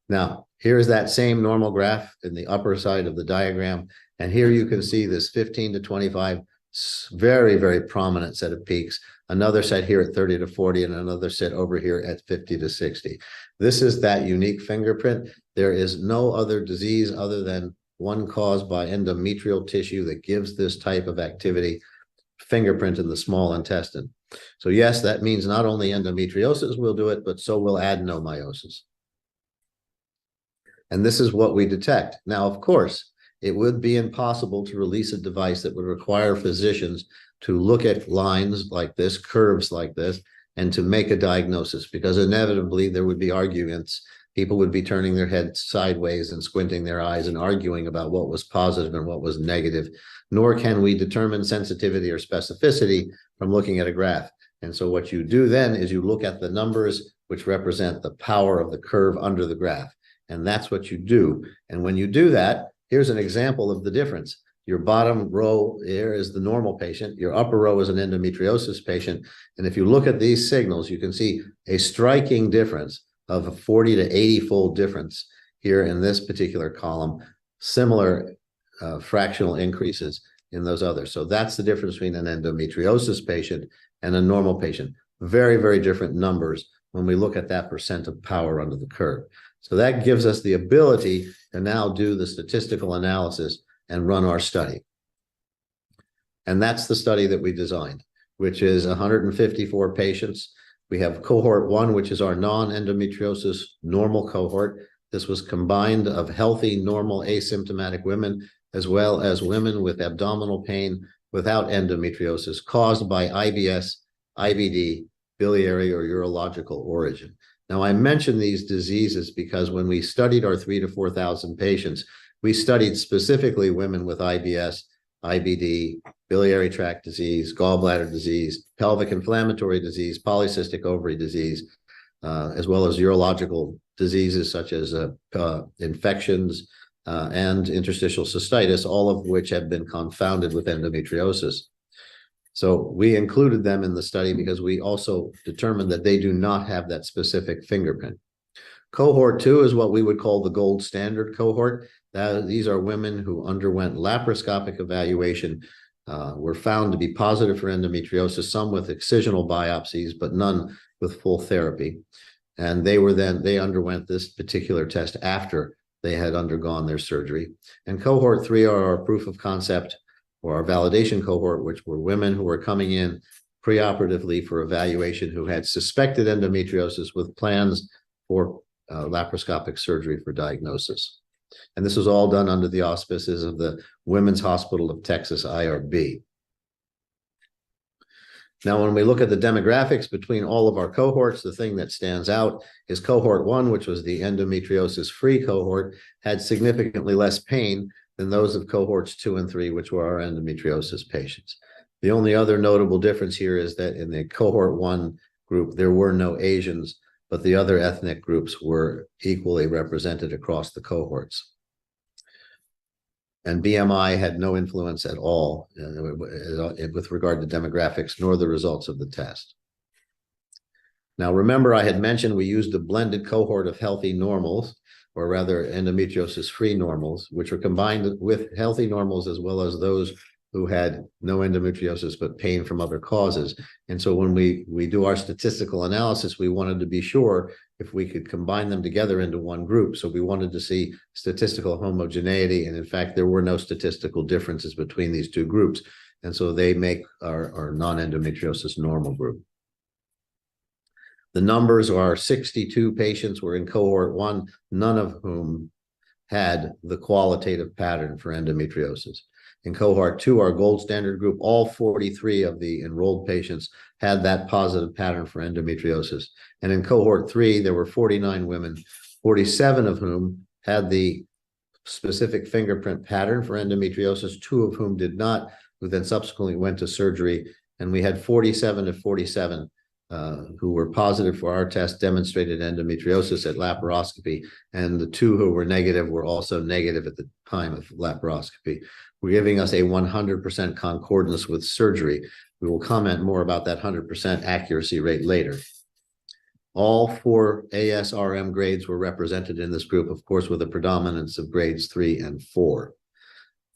Now, here's that same normal graph in the upper side of the diagram. And here you can see this 15 to 25, very, very prominent set of peaks. Another set here at 30 to 40, and another set over here at 50 to 60. This is that unique fingerprint. There is no other disease other than one caused by endometrial tissue that gives this type of activity, fingerprint in the small intestine. So yes, that means not only endometriosis will do it, but so will adenomyosis. And this is what we detect. Now, of course, it would be impossible to release a device that would require physicians to look at lines like this, curves like this, and to make a diagnosis, because inevitably there would be arguments. People would be turning their heads sideways and squinting their eyes and arguing about what was positive and what was negative, nor can we determine sensitivity or specificity from looking at a graph. And so what you do then is you look at the numbers which represent the power of the curve under the graph. And that's what you do. And when you do that, here's an example of the difference. Your bottom row here is the normal patient. Your upper row is an endometriosis patient. And if you look at these signals, you can see a striking difference of a 40 to 80-fold difference here in this particular column, similar fractional increases in those others. So that's the difference between an endometriosis patient and a normal patient. Very, very different numbers when we look at that percent of power under the curve. So that gives us the ability to now do the statistical analysis and run our study. And that's the study that we designed, which is 154 patients. We have cohort 1, which is our non-endometriosis normal cohort. This was combined of healthy, normal, asymptomatic women, as well as women with abdominal pain without endometriosis caused by IBS, IBD, biliary, or urological origin. Now, I mention these diseases because when we studied our 3,000 to 4,000 patients, we studied specifically women with IBS, IBD, biliary tract disease, gallbladder disease, pelvic inflammatory disease, polycystic ovary disease, as well as urological diseases such as infections and interstitial cystitis, all of which have been confounded with endometriosis. So we included them in the study because we also determined that they do not have that specific fingerprint. Cohort 2 is what we would call the gold standard cohort. These are women who underwent laparoscopic evaluation, were found to be positive for endometriosis, some with excisional biopsies, but none with full therapy. And they underwent this particular test after they had undergone their surgery. And cohort 3 are our proof of concept or our validation cohort, which were women who were coming in preoperatively for evaluation who had suspected endometriosis with plans for laparoscopic surgery for diagnosis. And this was all done under the auspices of the Women's Hospital of Texas, IRB. Now, when we look at the demographics between all of our cohorts, the thing that stands out is cohort 1, which was the endometriosis-free cohort, had significantly less pain than those of cohorts 2 and 3, which were our endometriosis patients. The only other notable difference here is that in the cohort 1 group, there were no Asians, but the other ethnic groups were equally represented across the cohorts. And BMI had no influence at all with regard to demographics, nor the results of the test. Now, remember, I had mentioned we used a blended cohort of healthy normals, or rather endometriosis-free normals, which were combined with healthy normals as well as those who had no endometriosis but pain from other causes. And so when we do our statistical analysis, we wanted to be sure if we could combine them together into one group. So we wanted to see statistical homogeneity. And in fact, there were no statistical differences between these two groups. And so they make our non-endometriosis normal group. The numbers are 62 patients were in cohort 1, none of whom had the qualitative pattern for endometriosis. In cohort 2, our gold standard group, all 43 of the enrolled patients had that positive pattern for endometriosis. And in cohort 3, there were 49 women, 47 of whom had the specific fingerprint pattern for endometriosis, 2 of whom did not, who then subsequently went to surgery. And we had 47 of 47 who were positive for our test demonstrated endometriosis at laparoscopy, and the 2 who were negative were also negative at the time of laparoscopy. We're giving us a 100% concordance with surgery. We will comment more about that 100% accuracy rate later. All 4 ASRM grades were represented in this group, of course, with a predominance of grades 3 and 4.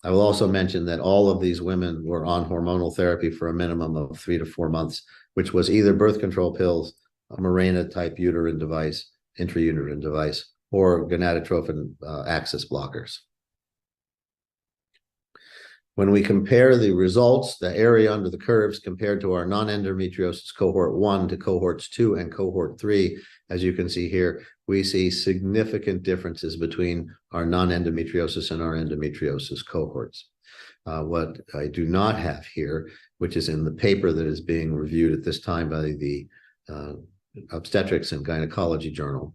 I will also mention that all of these women were on hormonal therapy for a minimum of 3 to 4 months, which was either birth control pills, a Mirena type uterine device, intrauterine device, or gonadotrophin axis blockers. When we compare the results, the area under the curves compared to our non-endometriosis cohort 1 to cohorts 2 and cohort 3, as you can see here, we see significant differences between our non-endometriosis and our endometriosis cohorts. What I do not have here, which is in the paper that is being reviewed at this time by the Obstetrics and Gynecology Journal,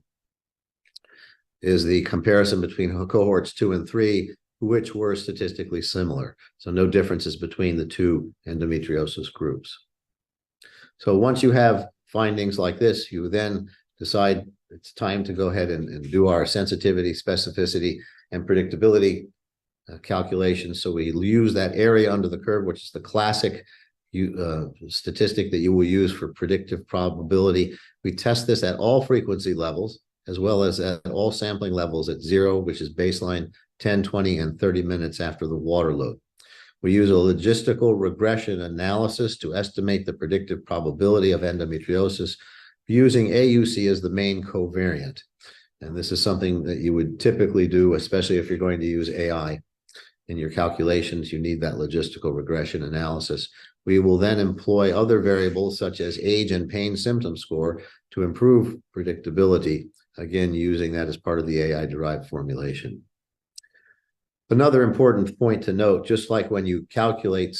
is the comparison between cohorts 2 and 3, which were statistically similar. So no differences between the 2 endometriosis groups. So once you have findings like this, you then decide it's time to go ahead and do our sensitivity, specificity, and predictability calculations. So we use that area under the curve, which is the classic statistic that you will use for predictive probability. We test this at all frequency levels, as well as at all sampling levels at 0, which is baseline, 10, 20, and 30 minutes after the water load. We use a logistical regression analysis to estimate the predictive probability of endometriosis using AUC as the main covariant. And this is something that you would typically do, especially if you're going to use AI in your calculations. You need that logistical regression analysis. We will then employ other variables such as age and pain symptom score to improve predictability, again, using that as part of the AI-derived formulation. Another important point to note, just like when you calculate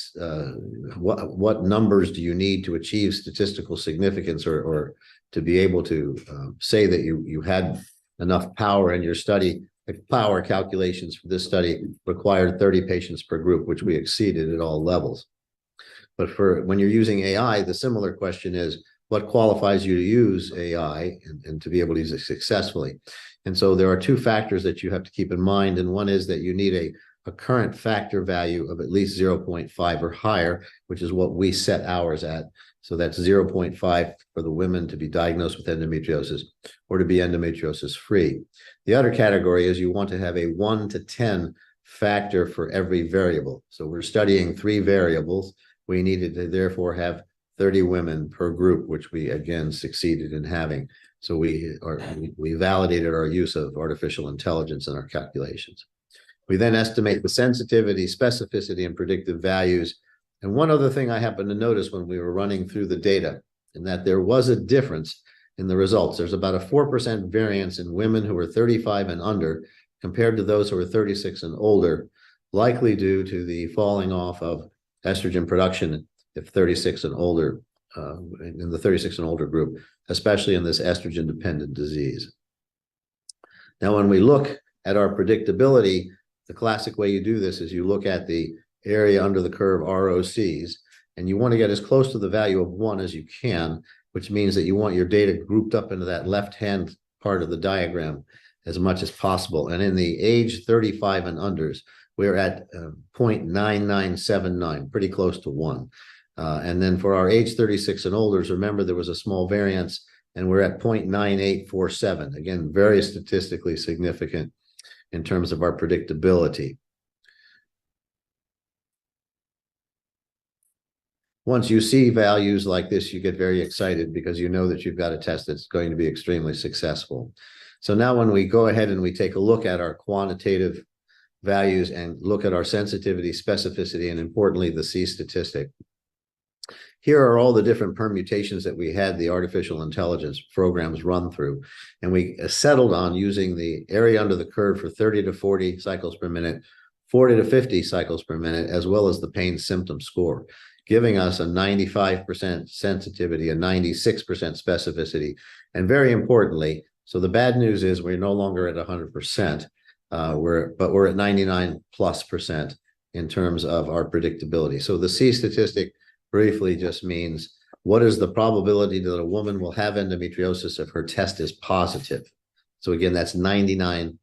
what numbers do you need to achieve statistical significance or to be able to say that you had enough power in your study, the power calculations for this study required 30 patients per group, which we exceeded at all levels. But for when you're using AI, the similar question is, what qualifies you to use AI and to be able to use it successfully? And so there are 2 factors that you have to keep in mind. And one is that you need a current factor value of at least 0.5 or higher, which is what we set ours at. So that's 0.5 for the women to be diagnosed with endometriosis or to be endometriosis free. The other category is you want to have a 1 to 10 factor for every variable. So we're studying 3 variables. We needed to therefore have 30 women per group, which we again succeeded in having. So we validated our use of artificial intelligence in our calculations. We then estimate the sensitivity, specificity, and predictive values. And one other thing I happened to notice when we were running through the data, in that there was a difference in the results. There's about a 4% variance in women who are 35 and under compared to those who are 36 and older, likely due to the falling off of estrogen production if 36 and older, in the 36 and older group, especially in this estrogen-dependent disease. Now, when we look at our predictability, the classic way you do this is you look at the area under the curve ROCs, and you want to get as close to the value of 1 as you can, which means that you want your data grouped up into that left-hand part of the diagram as much as possible. And in the age 35 and unders, we're at 0.9979, pretty close to 1. And then for our age 36 and olders, remember there was a small variance, and we're at 0.9847. Again, very statistically significant in terms of our predictability. once you see values like this, you get very excited because you know that you've got a test that's going to be extremely successful. So now when we go ahead and we take a look at our quantitative values and look at our sensitivity, specificity, and importantly, the C statistic, here are all the different permutations that we had the artificial intelligence programs run through. And we settled on using the area under the curve for 30 to 40 cycles per minute, 40 to 50 cycles per minute, as well as the pain symptom score, giving us a 95% sensitivity, a 96% specificity. And very importantly, so the bad news is we're no longer at 100%, but we're at 99+% in terms of our predictability. So the C statistic briefly just means what is the probability that a woman will have endometriosis if her test is positive. So again, that's 99+%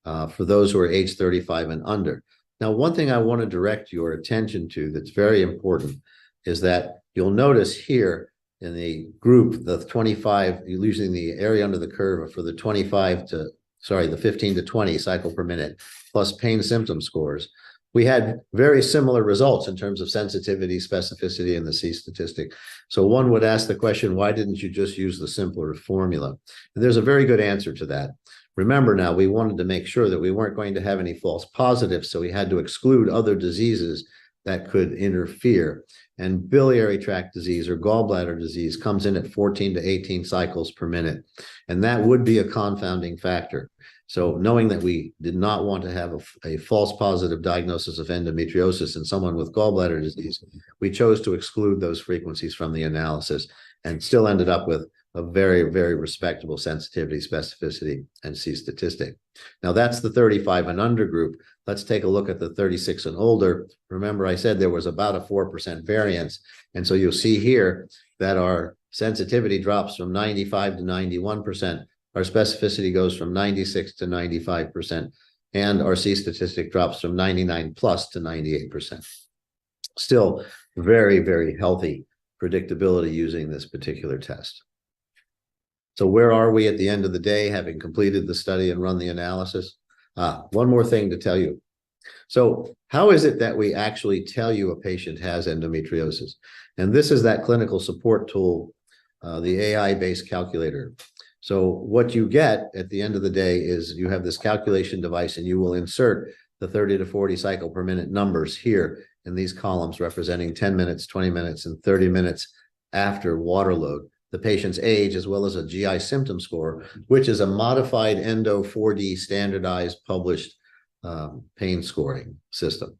for those who are age 35 and under. Now, one thing I want to direct your attention to that's very important is that you'll notice here in the group, the 25, using the area under the curve for the 15 to 20 cycle per minute plus pain symptom scores, we had very similar results in terms of sensitivity, specificity, and the C statistic. So one would ask the question, why didn't you just use the simpler formula? And there's a very good answer to that. Remember now, we wanted to make sure that we weren't going to have any false positives, so we had to exclude other diseases that could interfere. And biliary tract disease or gallbladder disease comes in at 14 to 18 cycles per minute. And that would be a confounding factor. So knowing that we did not want to have a false positive diagnosis of endometriosis in someone with gallbladder disease, we chose to exclude those frequencies from the analysis and still ended up with a very, very respectable sensitivity, specificity, and C statistic. Now that's the 35 and under group. Let's take a look at the 36 and older. Remember, I said there was about a 4% variance. And so you'll see here that our sensitivity drops from 95 to 91%. Our specificity goes from 96 to 95%. And our C statistic drops from 99+ to 98%. Still very, very healthy predictability using this particular test. So where are we at the end of the day, having completed the study and run the analysis? One more thing to tell you. So how is it that we actually tell you a patient has endometriosis? And this is that clinical support tool, the AI-based calculator. So what you get at the end of the day is you have this calculation device and you will insert the 30 to 40 cycle per minute numbers here in these columns representing 10 minutes, 20 minutes, and 30 minutes after water load, the patient's age, as well as a GI symptom score, which is a modified Endo 4D standardized published pain scoring system.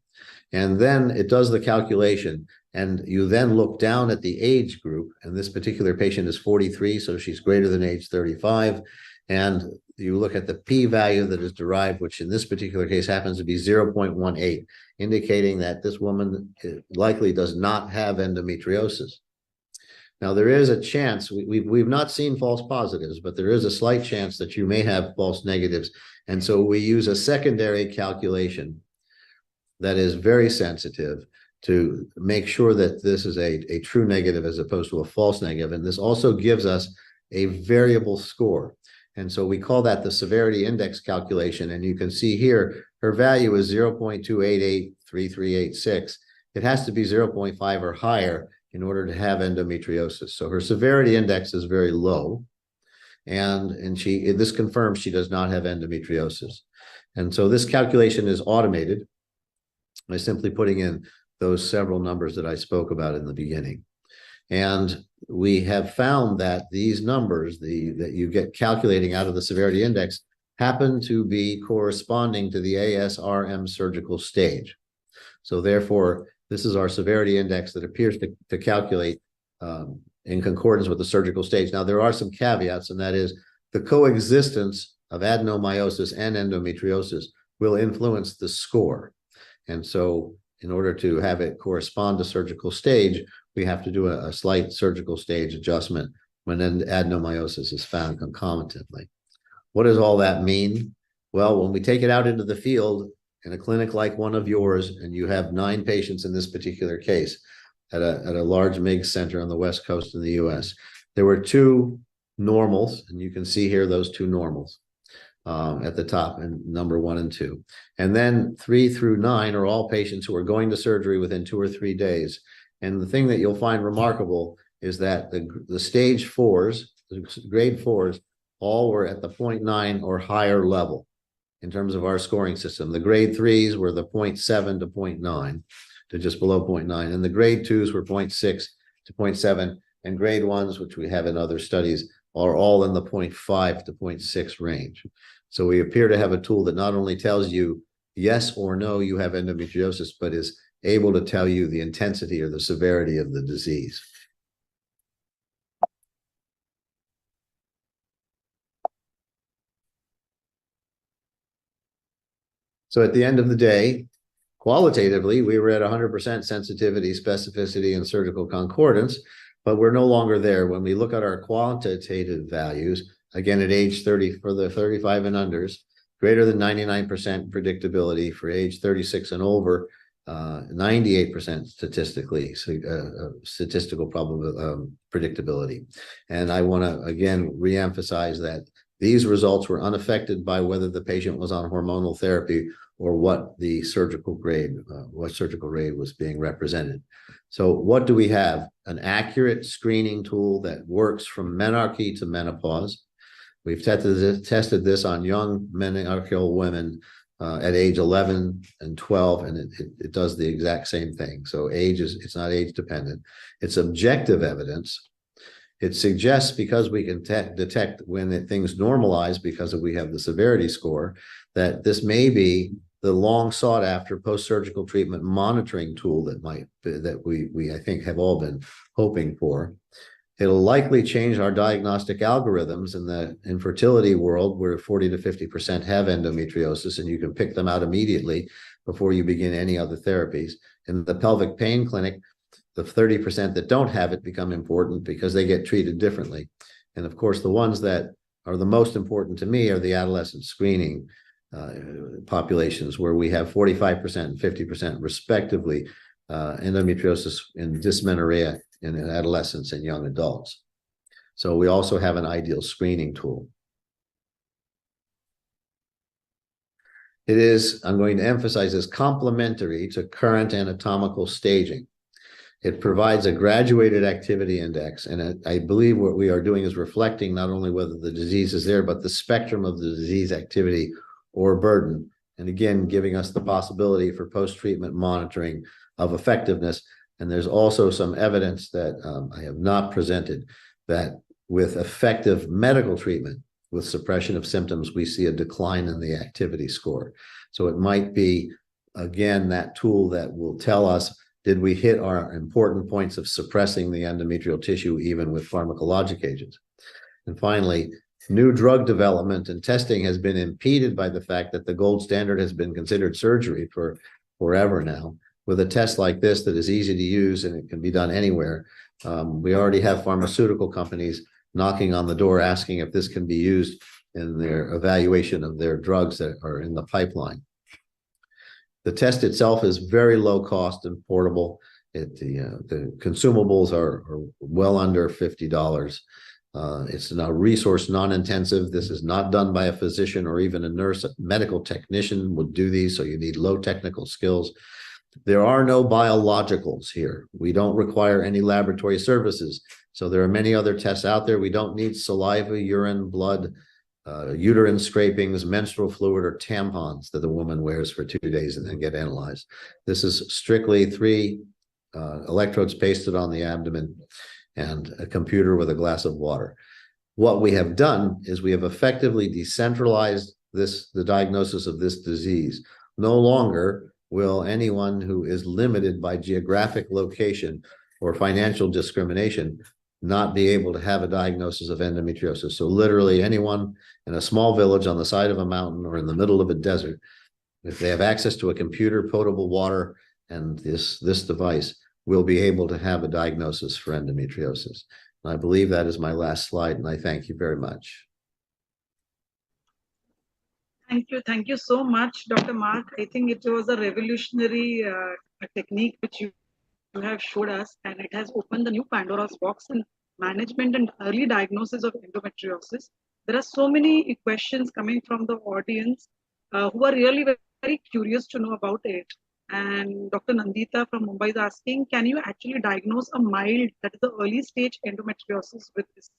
And then it does the calculation, and you then look down at the age group, and this particular patient is 43, so she's greater than age 35, and you look at the p-value that is derived, which in this particular case happens to be 0.18, indicating that this woman likely does not have endometriosis. Now, there is a chance, we've not seen false positives, but there is a slight chance that you may have false negatives. And so we use a secondary calculation that is very sensitive to make sure that this is a true negative as opposed to a false negative. And this also gives us a variable score. And so we call that the severity index calculation. And you can see here, her value is 0.2883386. It has to be 0.5 or higher in order to have endometriosis. So her severity index is very low. And this confirms she does not have endometriosis. And so this calculation is automated by simply putting in those several numbers that I spoke about in the beginning. And we have found that these numbers that you get calculating out of the severity index happen to be corresponding to the ASRM surgical stage. So therefore, this is our severity index that appears to calculate in concordance with the surgical stage. Now, there are some caveats, and that is the coexistence of adenomyosis and endometriosis will influence the score. And so in order to have it correspond to surgical stage, we have to do a slight surgical stage adjustment when adenomyosis is found concomitantly. What does all that mean? Well, when we take it out into the field in a clinic like one of yours, and you have 9 patients in this particular case at a large MIGS center on the West Coast in the US, there were 2 normals, and you can see here those 2 normals. at the top, and number 1 and 2. And then 3 through 9 are all patients who are going to surgery within 2 or 3 days. And the thing that you'll find remarkable is that the stage 4s, the grade 4s, all were at the 0.9 or higher level in terms of our scoring system. The grade 3s were the 0.7 to 0.9 to just below 0.9. And the grade 2s were 0.6 to 0.7. And grade 1s, which we have in other studies, are all in the 0.5 to 0.6 range. So we appear to have a tool that not only tells you yes or no, you have endometriosis, but is able to tell you the intensity or the severity of the disease. So at the end of the day, qualitatively, we were at 100% sensitivity, specificity, and surgical concordance, but we're no longer there. When we look at our quantitative values, again, at age 30 for the 35 and unders, greater than 99% predictability. For age 36 and over, 98% statistical predictability. And I want to again reemphasize that these results were unaffected by whether the patient was on hormonal therapy or what the surgical grade, was being represented. So what do we have? An accurate screening tool that works from menarche to menopause. We've tested this on young menarcheal women at age 11 and 12, and it does the exact same thing. So it's not age dependent. It's objective evidence. It suggests, because we can detect when things normalize because we have the severity score, that this may be the long sought after post-surgical treatment monitoring tool that we I think have all been hoping for. It'll likely change our diagnostic algorithms in the infertility world, where 40 to 50% have endometriosis, and you can pick them out immediately before you begin any other therapies. In the pelvic pain clinic, the 30% that don't have it become important because they get treated differently. And of course, the ones that are the most important to me are the adolescent screening populations, where we have 45% and 50% respectively endometriosis and dysmenorrhea in adolescents and young adults. So we also have an ideal screening tool. It is, I'm going to emphasize, is complementary to current anatomical staging. It provides a graduated activity index, and I believe what we are doing is reflecting not only whether the disease is there, but the spectrum of the disease activity or burden, and again, giving us the possibility for post-treatment monitoring of effectiveness. And there's also some evidence that I have not presented, that with effective medical treatment, with suppression of symptoms, we see a decline in the activity score. So it might be, again, that tool that will tell us, did we hit our important points of suppressing the endometrial tissue even with pharmacologic agents? And finally, new drug development and testing has been impeded by the fact that the gold standard has been considered surgery for forever now. With a test like this that is easy to use and it can be done anywhere, we already have pharmaceutical companies knocking on the door asking if this can be used in their evaluation of their drugs that are in the pipeline. The test itself is very low cost and portable. The consumables are well under $50. It's now resource non-intensive. This is not done by a physician or even a nurse. A medical technician would do these, so you need low technical skills. There are no biologicals here. We don't require any laboratory services. So there are many other tests out there. We don't need saliva, urine, blood, uterine scrapings, menstrual fluid, or tampons that the woman wears for 2 days and then get analyzed. This is strictly 3 electrodes pasted on the abdomen and a computer with a glass of water. What we have done is we have effectively decentralized the diagnosis of this disease. No longer will anyone who is limited by geographic location or financial discrimination not be able to have a diagnosis of endometriosis. So literally anyone in a small village on the side of a mountain or in the middle of a desert, if they have access to a computer, potable water, and this device, will be able to have a diagnosis for endometriosis. And I believe that is my last slide, and I thank you very much. Thank you so much, Dr. Mark. I think it was a revolutionary technique which you have showed us, and it has opened the new Pandora's box in management and early diagnosis of endometriosis. there are so many questions coming from the audience who are really very, very curious to know about it. And Dr. Nandita from Mumbai is asking, can you actually diagnose a mild, that is the early stage endometriosis with this?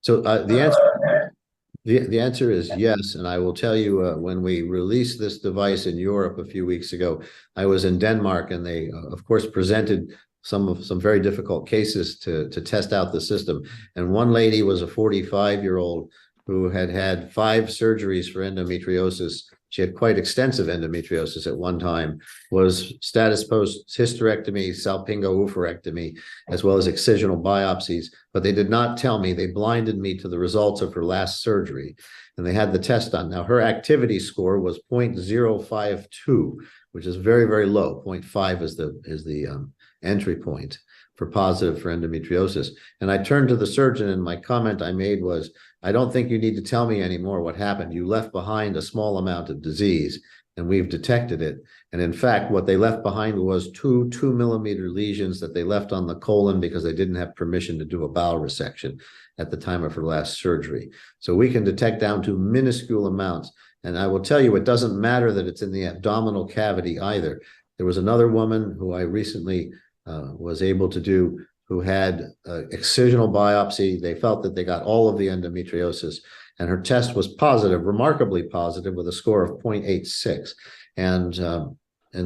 So the answer is yes, and I will tell you when we released this device in Europe a few weeks ago, I was in Denmark, and they of course presented some very difficult cases to test out the system. And one lady was a 45-year-old who had had 5 surgeries for endometriosis. She had quite extensive endometriosis at one time, was status post hysterectomy, salpingo-oophorectomy, as well as excisional biopsies. But they did not tell me, they blinded me to the results of her last surgery. And they had the test done. Now, her activity score was 0.052, which is very, very low. 0.5 is the entry point for positive for endometriosis. And I turned to the surgeon, and my comment I made was, I don't think you need to tell me anymore what happened. You left behind a small amount of disease, and we've detected it. And in fact, what they left behind was 2 2-millimeter lesions that they left on the colon because they didn't have permission to do a bowel resection at the time of her last surgery. So we can detect down to minuscule amounts. And I will tell you, it doesn't matter that it's in the abdominal cavity either. There was another woman who I recently was able to do, who had excisional biopsy. They felt that they got all of the endometriosis, and her test was positive, remarkably positive, with a score of 0.86. And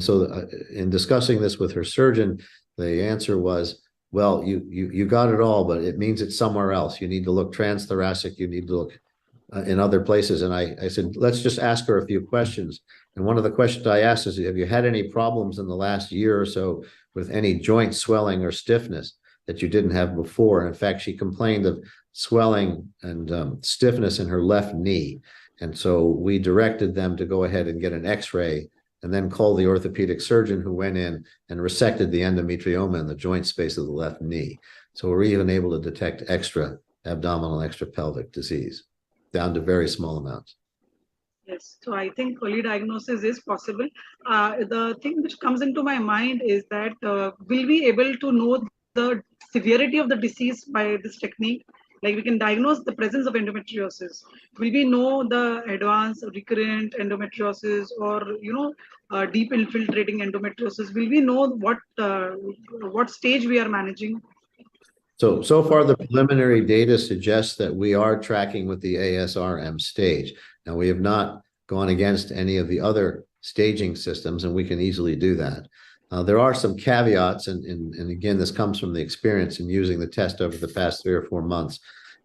so in discussing this with her surgeon, the answer was, well, you got it all, but it means it's somewhere else. You need to look transthoracic. You need to look in other places. And I said, let's just ask her a few questions. And one of the questions I asked is, have you had any problems in the last year or so with any joint swelling or stiffness that you didn't have before? And in fact, she complained of swelling and stiffness in her left knee. And so we directed them to go ahead and get an x-ray and then call the orthopedic surgeon, who went in and resected the endometrioma in the joint space of the left knee. So we're even able to detect extra abdominal, extra pelvic disease down to very small amounts. Yes, so I think early diagnosis is possible. The thing which comes into my mind is that will we be able to know the severity of the disease by this technique? Like, we can diagnose the presence of endometriosis. Will we know the advanced recurrent endometriosis, or deep infiltrating endometriosis? Will we know what stage we are managing? So far, the preliminary data suggests that we are tracking with the ASRM stage. Now, we have not gone against any of the other staging systems, and we can easily do that. There are some caveats, and again, this comes from the experience in using the test over the past 3 or 4 months.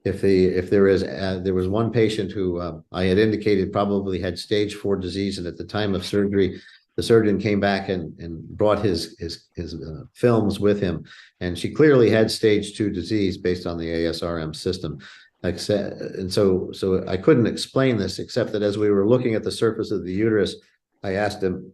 There was one patient who I had indicated probably had stage 4 disease, and at the time of surgery, the surgeon came back and brought his films with him, and she clearly had stage 2 disease based on the ASRM system. And so I couldn't explain this, except that as we were looking at the surface of the uterus, I asked him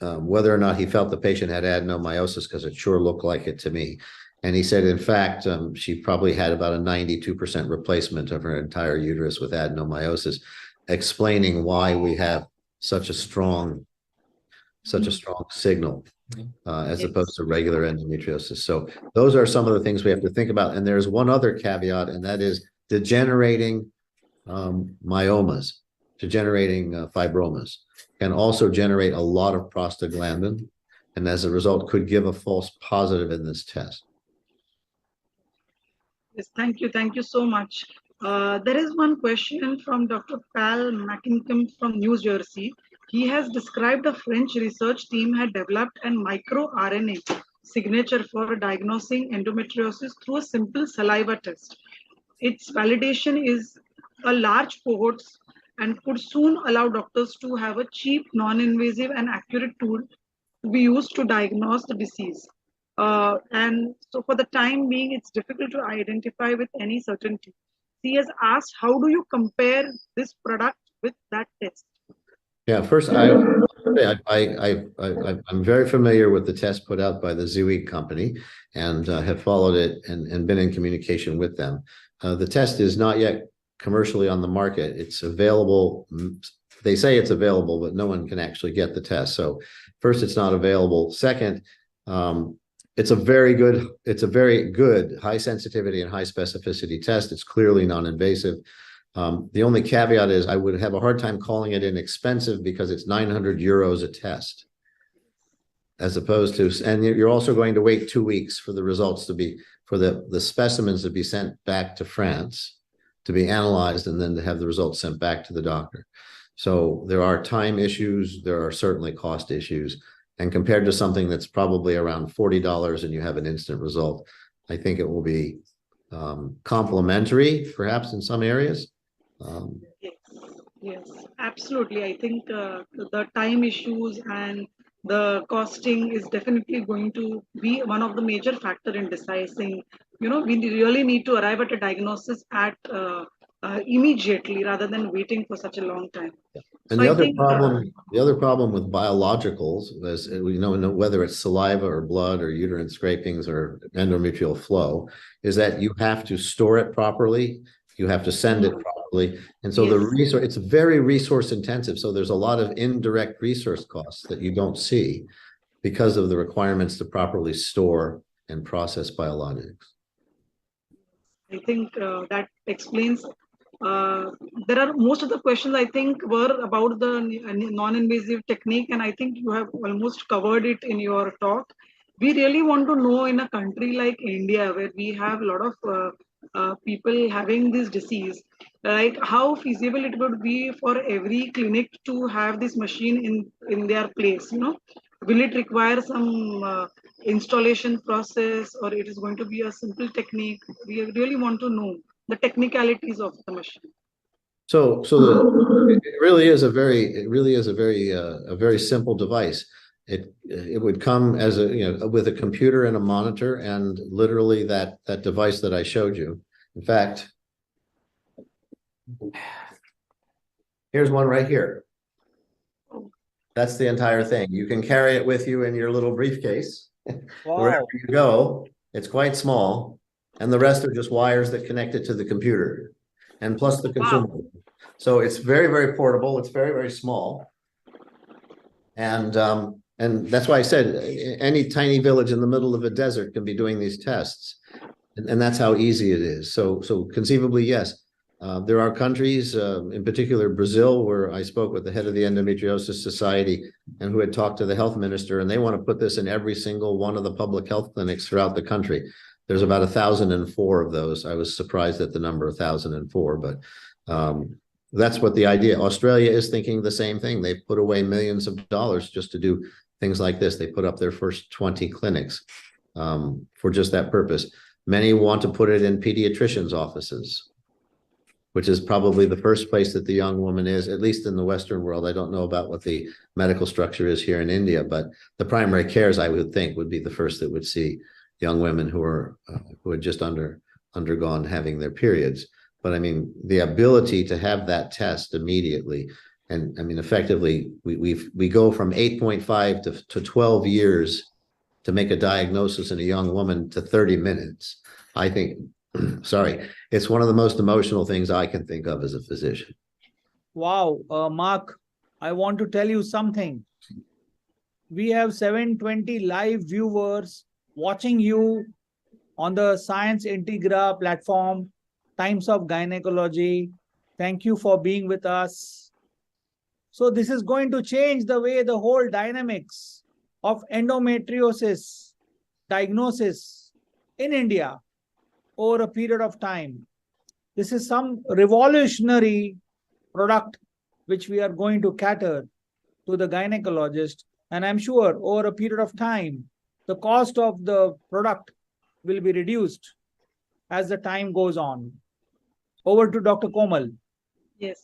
whether or not he felt the patient had adenomyosis, because it sure looked like it to me. And he said, in fact, she probably had about a 92% replacement of her entire uterus with adenomyosis, explaining why we have such a strong signal as opposed to regular endometriosis. So those are some of the things we have to think about. And there's one other caveat, and that is degenerating myomas, degenerating fibromas can also generate a lot of prostaglandin, and as a result could give a false positive in this test. Yes, thank you so much. There is one question from Dr. Pal Mackingham from New Jersey. He has described a French research team had developed a microRNA signature for diagnosing endometriosis through a simple saliva test. Its validation is a large cohort and could soon allow doctors to have a cheap, non-invasive and accurate tool to be used to diagnose the disease. And so for the time being, it's difficult to identify with any certainty. He has asked, how do you compare this product with that test? Yeah, first, I'm very familiar with the test put out by the Zooey company, and have followed it and been in communication with them. The test is not yet commercially on the market. It's available. They say it's available, but no one can actually get the test. So first, it's not available. Second, it's a very good high sensitivity and high specificity test. It's clearly non-invasive. The only caveat is I would have a hard time calling it inexpensive because it's 900 euros a test, as opposed to, and you're also going to wait 2 weeks for the results to be, for the specimens to be sent back to France to be analyzed, and then to have the results sent back to the doctor. So there are time issues, there are certainly cost issues, and compared to something that's probably around $40 and you have an instant result, I think it will be complementary, perhaps in some areas. Yes, yes, absolutely. I think the time issues and the costing is definitely going to be one of the major factor in deciding. We really need to arrive at a diagnosis at immediately rather than waiting for such a long time. And So the I other think, problem, with biologicals is, whether it's saliva or blood or uterine scrapings or endometrial flow, is that you have to store it properly, you have to send it properly, and so Yes. it's very resource intensive. So there's a lot of indirect resource costs that you don't see because of the requirements to properly store and process biologics. I think that explains. There are most of the questions I think were about the non-invasive technique, and I think you have almost covered it in your talk. We really want to know, in a country like India, where we have a lot of people having this disease, like how feasible it would be for every clinic to have this machine in their place. Will it require some installation process, or it is going to be a simple technique? We really want to know the technicalities of the machine. So it really is a very simple device. It would come as with a computer and a monitor, and literally that device that I showed you. In fact, here's one right here. That's the entire thing. You can carry it with you in your little briefcase. Wow. Wherever you go. It's quite small, and the rest are just wires that connect it to the computer, and plus the consumable. So it's very, very portable. It's very, very small, and that's why I said any tiny village in the middle of a desert can be doing these tests, and that's how easy it is. So conceivably, yes. There are countries, in particular Brazil, where I spoke with the head of the Endometriosis Society and who had talked to the health minister, and they want to put this in every single one of the public health clinics throughout the country. There's about 1,004 of those. I was surprised at the number 1,004, but that's what the idea. Australia is thinking the same thing. They've put away millions of dollars just to do things like this. They put up their first 20 clinics for just that purpose. Many want to put it in pediatricians' offices, which is probably the first place that the young woman is, at least in the Western world. I don't know about what the medical structure is here in India, but the primary cares, I would think, would be the first that would see young women who had just undergone having their periods. But I mean, the ability to have that test immediately, and I mean, effectively, we go from 8.5 to 12 years to make a diagnosis in a young woman to 30 minutes. I think, sorry, it's one of the most emotional things I can think of as a physician. Wow, Mark, I want to tell you something. We have 720 live viewers watching you on the Science Integra platform, Times of Gynecology. Thank you for being with us. So this is going to change the way the whole dynamics of endometriosis diagnosis in India over a period of time. This is some revolutionary product which we are going to cater to the gynecologist. And I'm sure over a period of time, the cost of the product will be reduced as the time goes on. Over to Dr. Komal. Yes,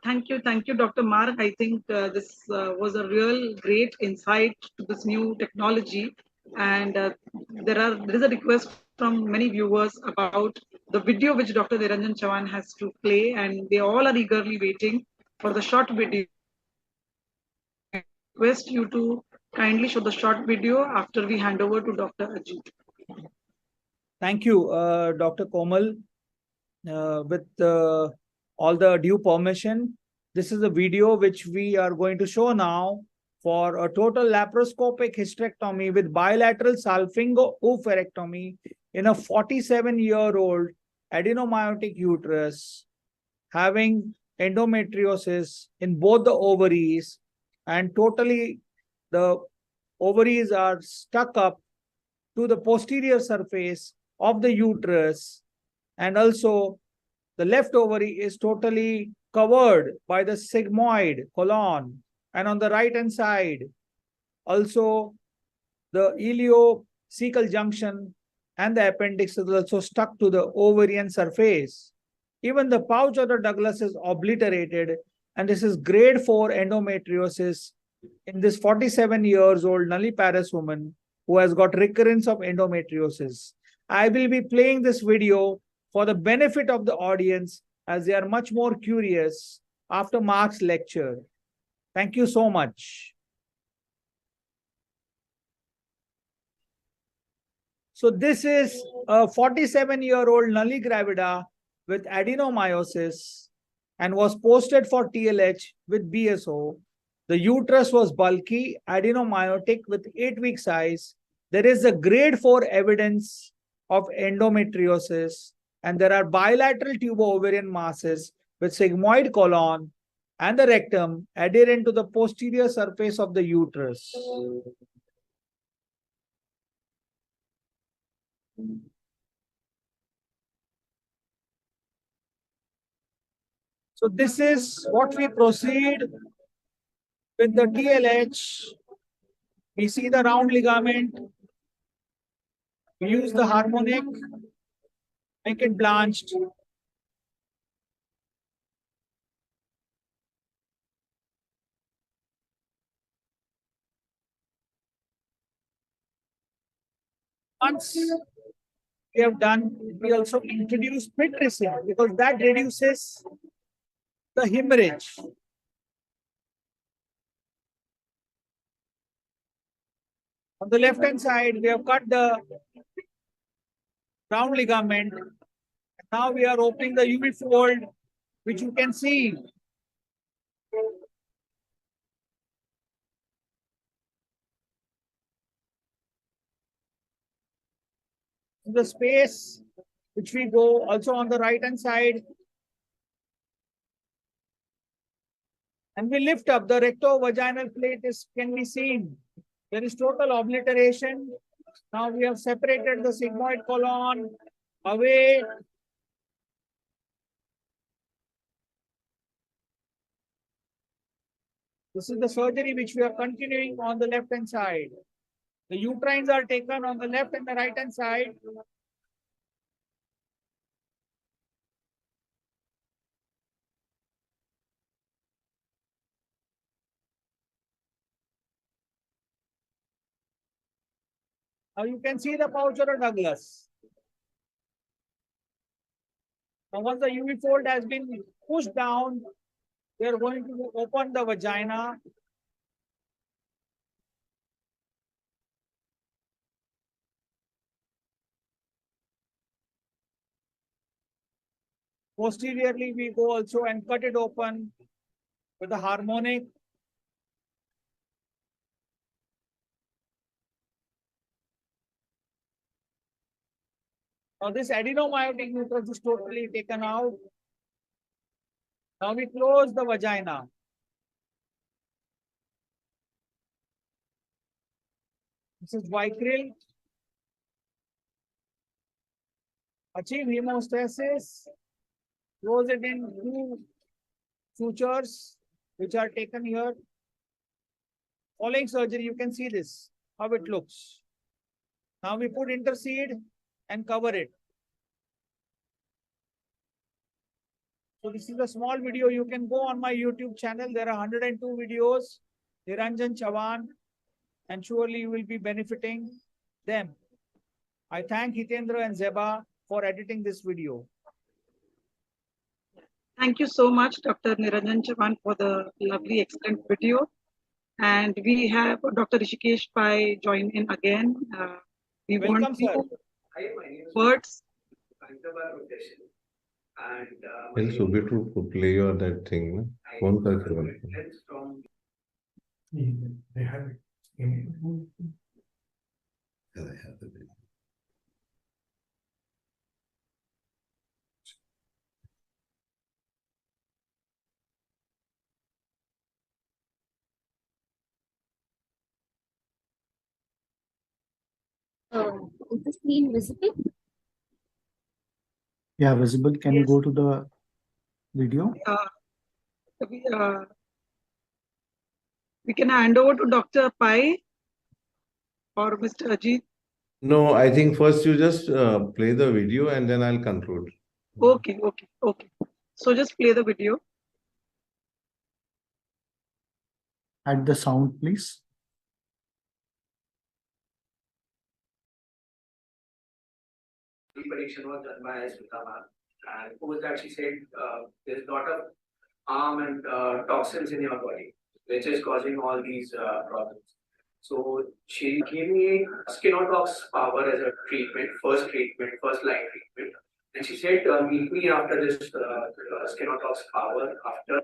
thank you, Dr. Mark. I think this was a real great insight to this new technology, and there is a request from many viewers about the video which Dr. Niranjan Chavan has to play, and they all are eagerly waiting for the short video. I request you to kindly show the short video after we hand over to Dr. Ajit. Thank you, Dr. Komal. With all the due permission, this is a video which we are going to show now for a total laparoscopic hysterectomy with bilateral salpingo-oophorectomy in a 47-year-old adenomyotic uterus having endometriosis in both the ovaries, and totally the ovaries are stuck up to the posterior surface of the uterus, and also the left ovary is totally covered by the sigmoid colon, and on the right hand side also the ileocecal junction and the appendix is also stuck to the ovarian surface. Even the pouch of the Douglas is obliterated, and this is grade 4 endometriosis in this 47 years old nulliparous woman who has got recurrence of endometriosis. I will be playing this video for the benefit of the audience as they are much more curious after Mark's lecture. Thank you so much. So this is a 47-year-old nulli gravida with adenomyosis and was posted for TLH with BSO. The uterus was bulky, adenomyotic with 8-week size. There is a grade 4 evidence of endometriosis, and there are bilateral tubo-ovarian masses with sigmoid colon and the rectum adherent to the posterior surface of the uterus. So this is what we proceed with the TLH. We see the round ligament. We use the harmonic, make it blanched. Once we have done, we also introduce pitricin because that reduces the hemorrhage. On the left hand side, we have cut the round ligament. Now we are opening the UV fold, which you can see. The space which we go also on the right hand side. And we lift up the recto-vaginal plate can be seen. There is total obliteration. Now we have separated the sigmoid colon away. This is the surgery which we are continuing on the left hand side. The uterines are taken on the left and the right hand side. Now you can see the pouch or a Douglas. Now once the UV fold has been pushed down, we are going to open the vagina. Posteriorly, we go also and cut it open with the harmonic. Now this adenomyotic uterus is totally taken out. Now we close the vagina. This is Vicryl. Achieve hemostasis. Close it in 2 sutures which are taken here. Following surgery, you can see this, how it looks. Now we put interseed and cover it. So this is a small video. You can go on my YouTube channel. There are 102 videos. Niranjan Chavan, and surely you will be benefiting them. I thank Hitendra and Zeba for editing this video. Thank you so much, Dr. Niranjan Chavan, for the lovely, excellent video. And we have Dr. Hrishikesh Pai join in again. We Welcome, want sir. words. Well, so we to play your that thing, no? Phone karke boलो. They have it. Yeah, they have the video. Is the screen visible? Yeah, visible. Can you Yes. go to the video? We can hand over to Dr. Pai or Mr. Ajit. No, I think first you just play the video and then I'll conclude. Okay. So just play the video. Add the sound, please. Prediction was done by Smita ma'am, and who was that she said there's a lot of harm and toxins in your body, which is causing all these problems. So she gave me Skinotox power as a treatment, first line treatment. And she said, meet me after this Skinotox power after.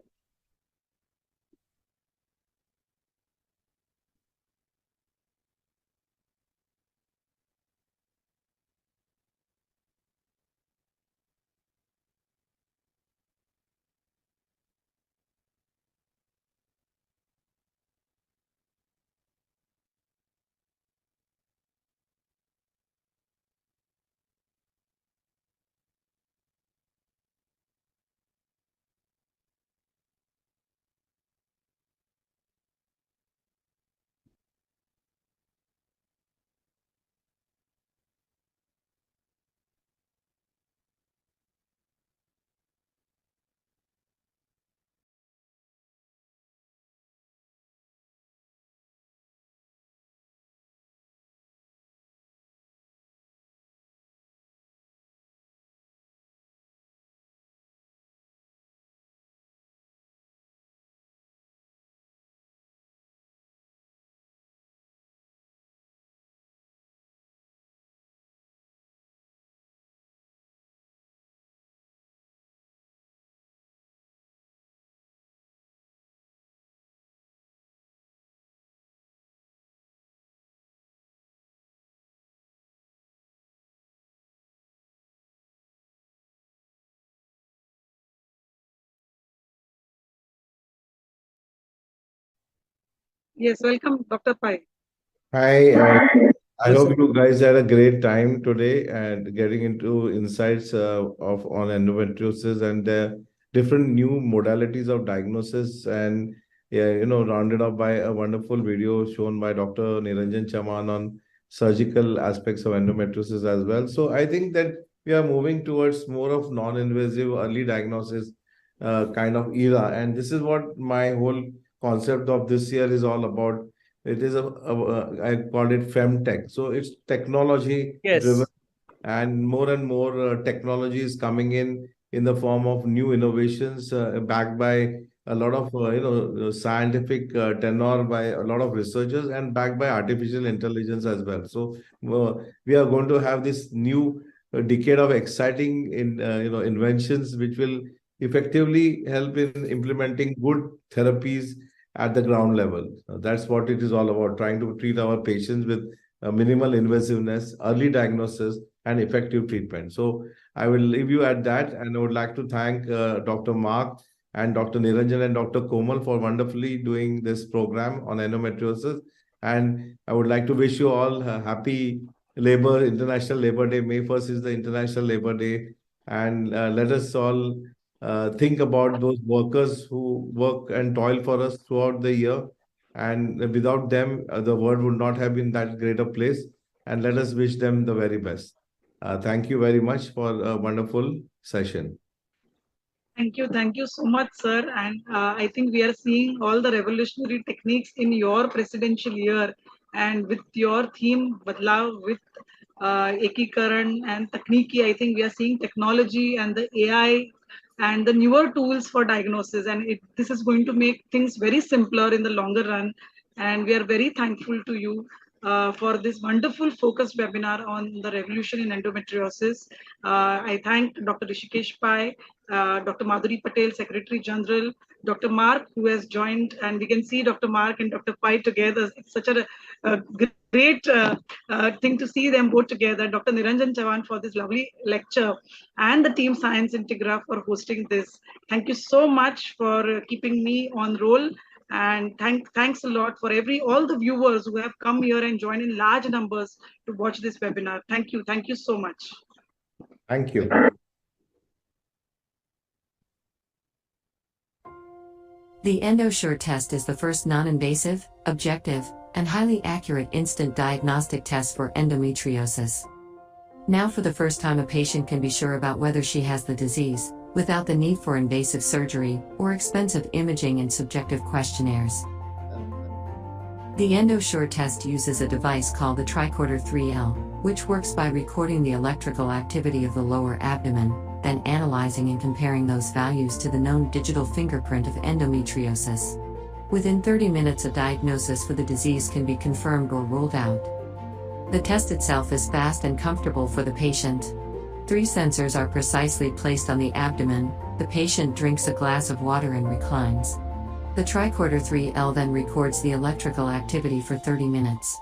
Yes, welcome, Dr. Pai. Hi, I hope you guys had a great time today and getting into insights of on endometriosis and different new modalities of diagnosis and yeah, rounded up by a wonderful video shown by Dr. Niranjan Chavan on surgical aspects of endometriosis as well. So I think that we are moving towards more of non-invasive early diagnosis kind of era, and this is what my whole concept of this year is all about. It is I called it femtech. So it's technology driven, Yes. and more technology is coming in the form of new innovations backed by a lot of scientific tenor by a lot of researchers and backed by artificial intelligence as well. So we are going to have this new decade of exciting inventions which will effectively help in implementing good therapies at the ground level. That's what it is all about, trying to treat our patients with minimal invasiveness, early diagnosis, and effective treatment. So I will leave you at that, and I would like to thank Dr. Mark and Dr. Niranjan and Dr. Komal for wonderfully doing this program on endometriosis. And I would like to wish you all a happy International Labor Day. May 1st is the International Labor Day. And let us all think about those workers who work and toil for us throughout the year. And without them, the world would not have been that great a place. And let us wish them the very best. Thank you very much for a wonderful session. Thank you so much, sir. And I think we are seeing all the revolutionary techniques in your presidential year, and with your theme, Badlav, with Ekikaran and Takniki, I think we are seeing technology and the AI and the newer tools for diagnosis. And this is going to make things very simpler in the longer run. And we are very thankful to you for this wonderful focused webinar on the revolution in endometriosis. I thank Dr. Hrishikesh Pai, Dr. Madhuri Patel, Secretary General, Dr. Mark, who has joined, and we can see Dr. Mark and Dr. Pai together. It's such a great thing to see them both together. Dr. Niranjan Chavan for this lovely lecture, and the team Science Integra for hosting this. Thank you so much for keeping me on roll. And thanks a lot for all the viewers who have come here and joined in large numbers to watch this webinar. Thank you so much. Thank you. The EndoSure test is the first non-invasive, objective, and highly accurate instant diagnostic test for endometriosis. Now for the first time a patient can be sure about whether she has the disease, without the need for invasive surgery or expensive imaging and subjective questionnaires. The EndoSure test uses a device called the tricorder 3L, which works by recording the electrical activity of the lower abdomen, then analyzing and comparing those values to the known digital fingerprint of endometriosis. Within 30 minutes a diagnosis for the disease can be confirmed or ruled out. The test itself is fast and comfortable for the patient. 3 sensors are precisely placed on the abdomen, the patient drinks a glass of water and reclines. The tricorder 3L then records the electrical activity for 30 minutes.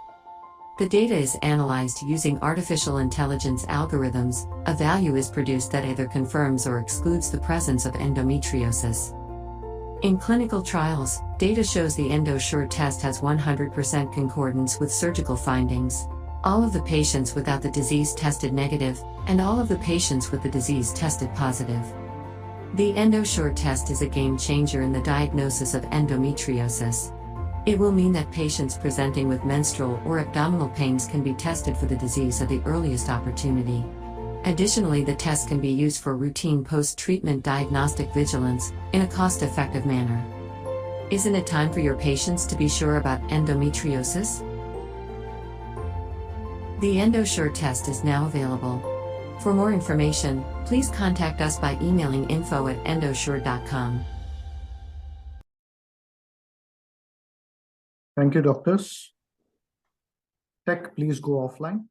The data is analyzed using artificial intelligence algorithms. A value is produced that either confirms or excludes the presence of endometriosis. In clinical trials, data shows the EndoSure test has 100% concordance with surgical findings. All of the patients without the disease tested negative, and all of the patients with the disease tested positive. The EndoSure test is a game changer in the diagnosis of endometriosis. It will mean that patients presenting with menstrual or abdominal pains can be tested for the disease at the earliest opportunity. Additionally, the test can be used for routine post-treatment diagnostic vigilance in a cost-effective manner. Isn't it time for your patients to be sure about endometriosis? The EndoSure test is now available. For more information, please contact us by emailing info@endosure.com. Thank you, doctors. Tech, please go offline.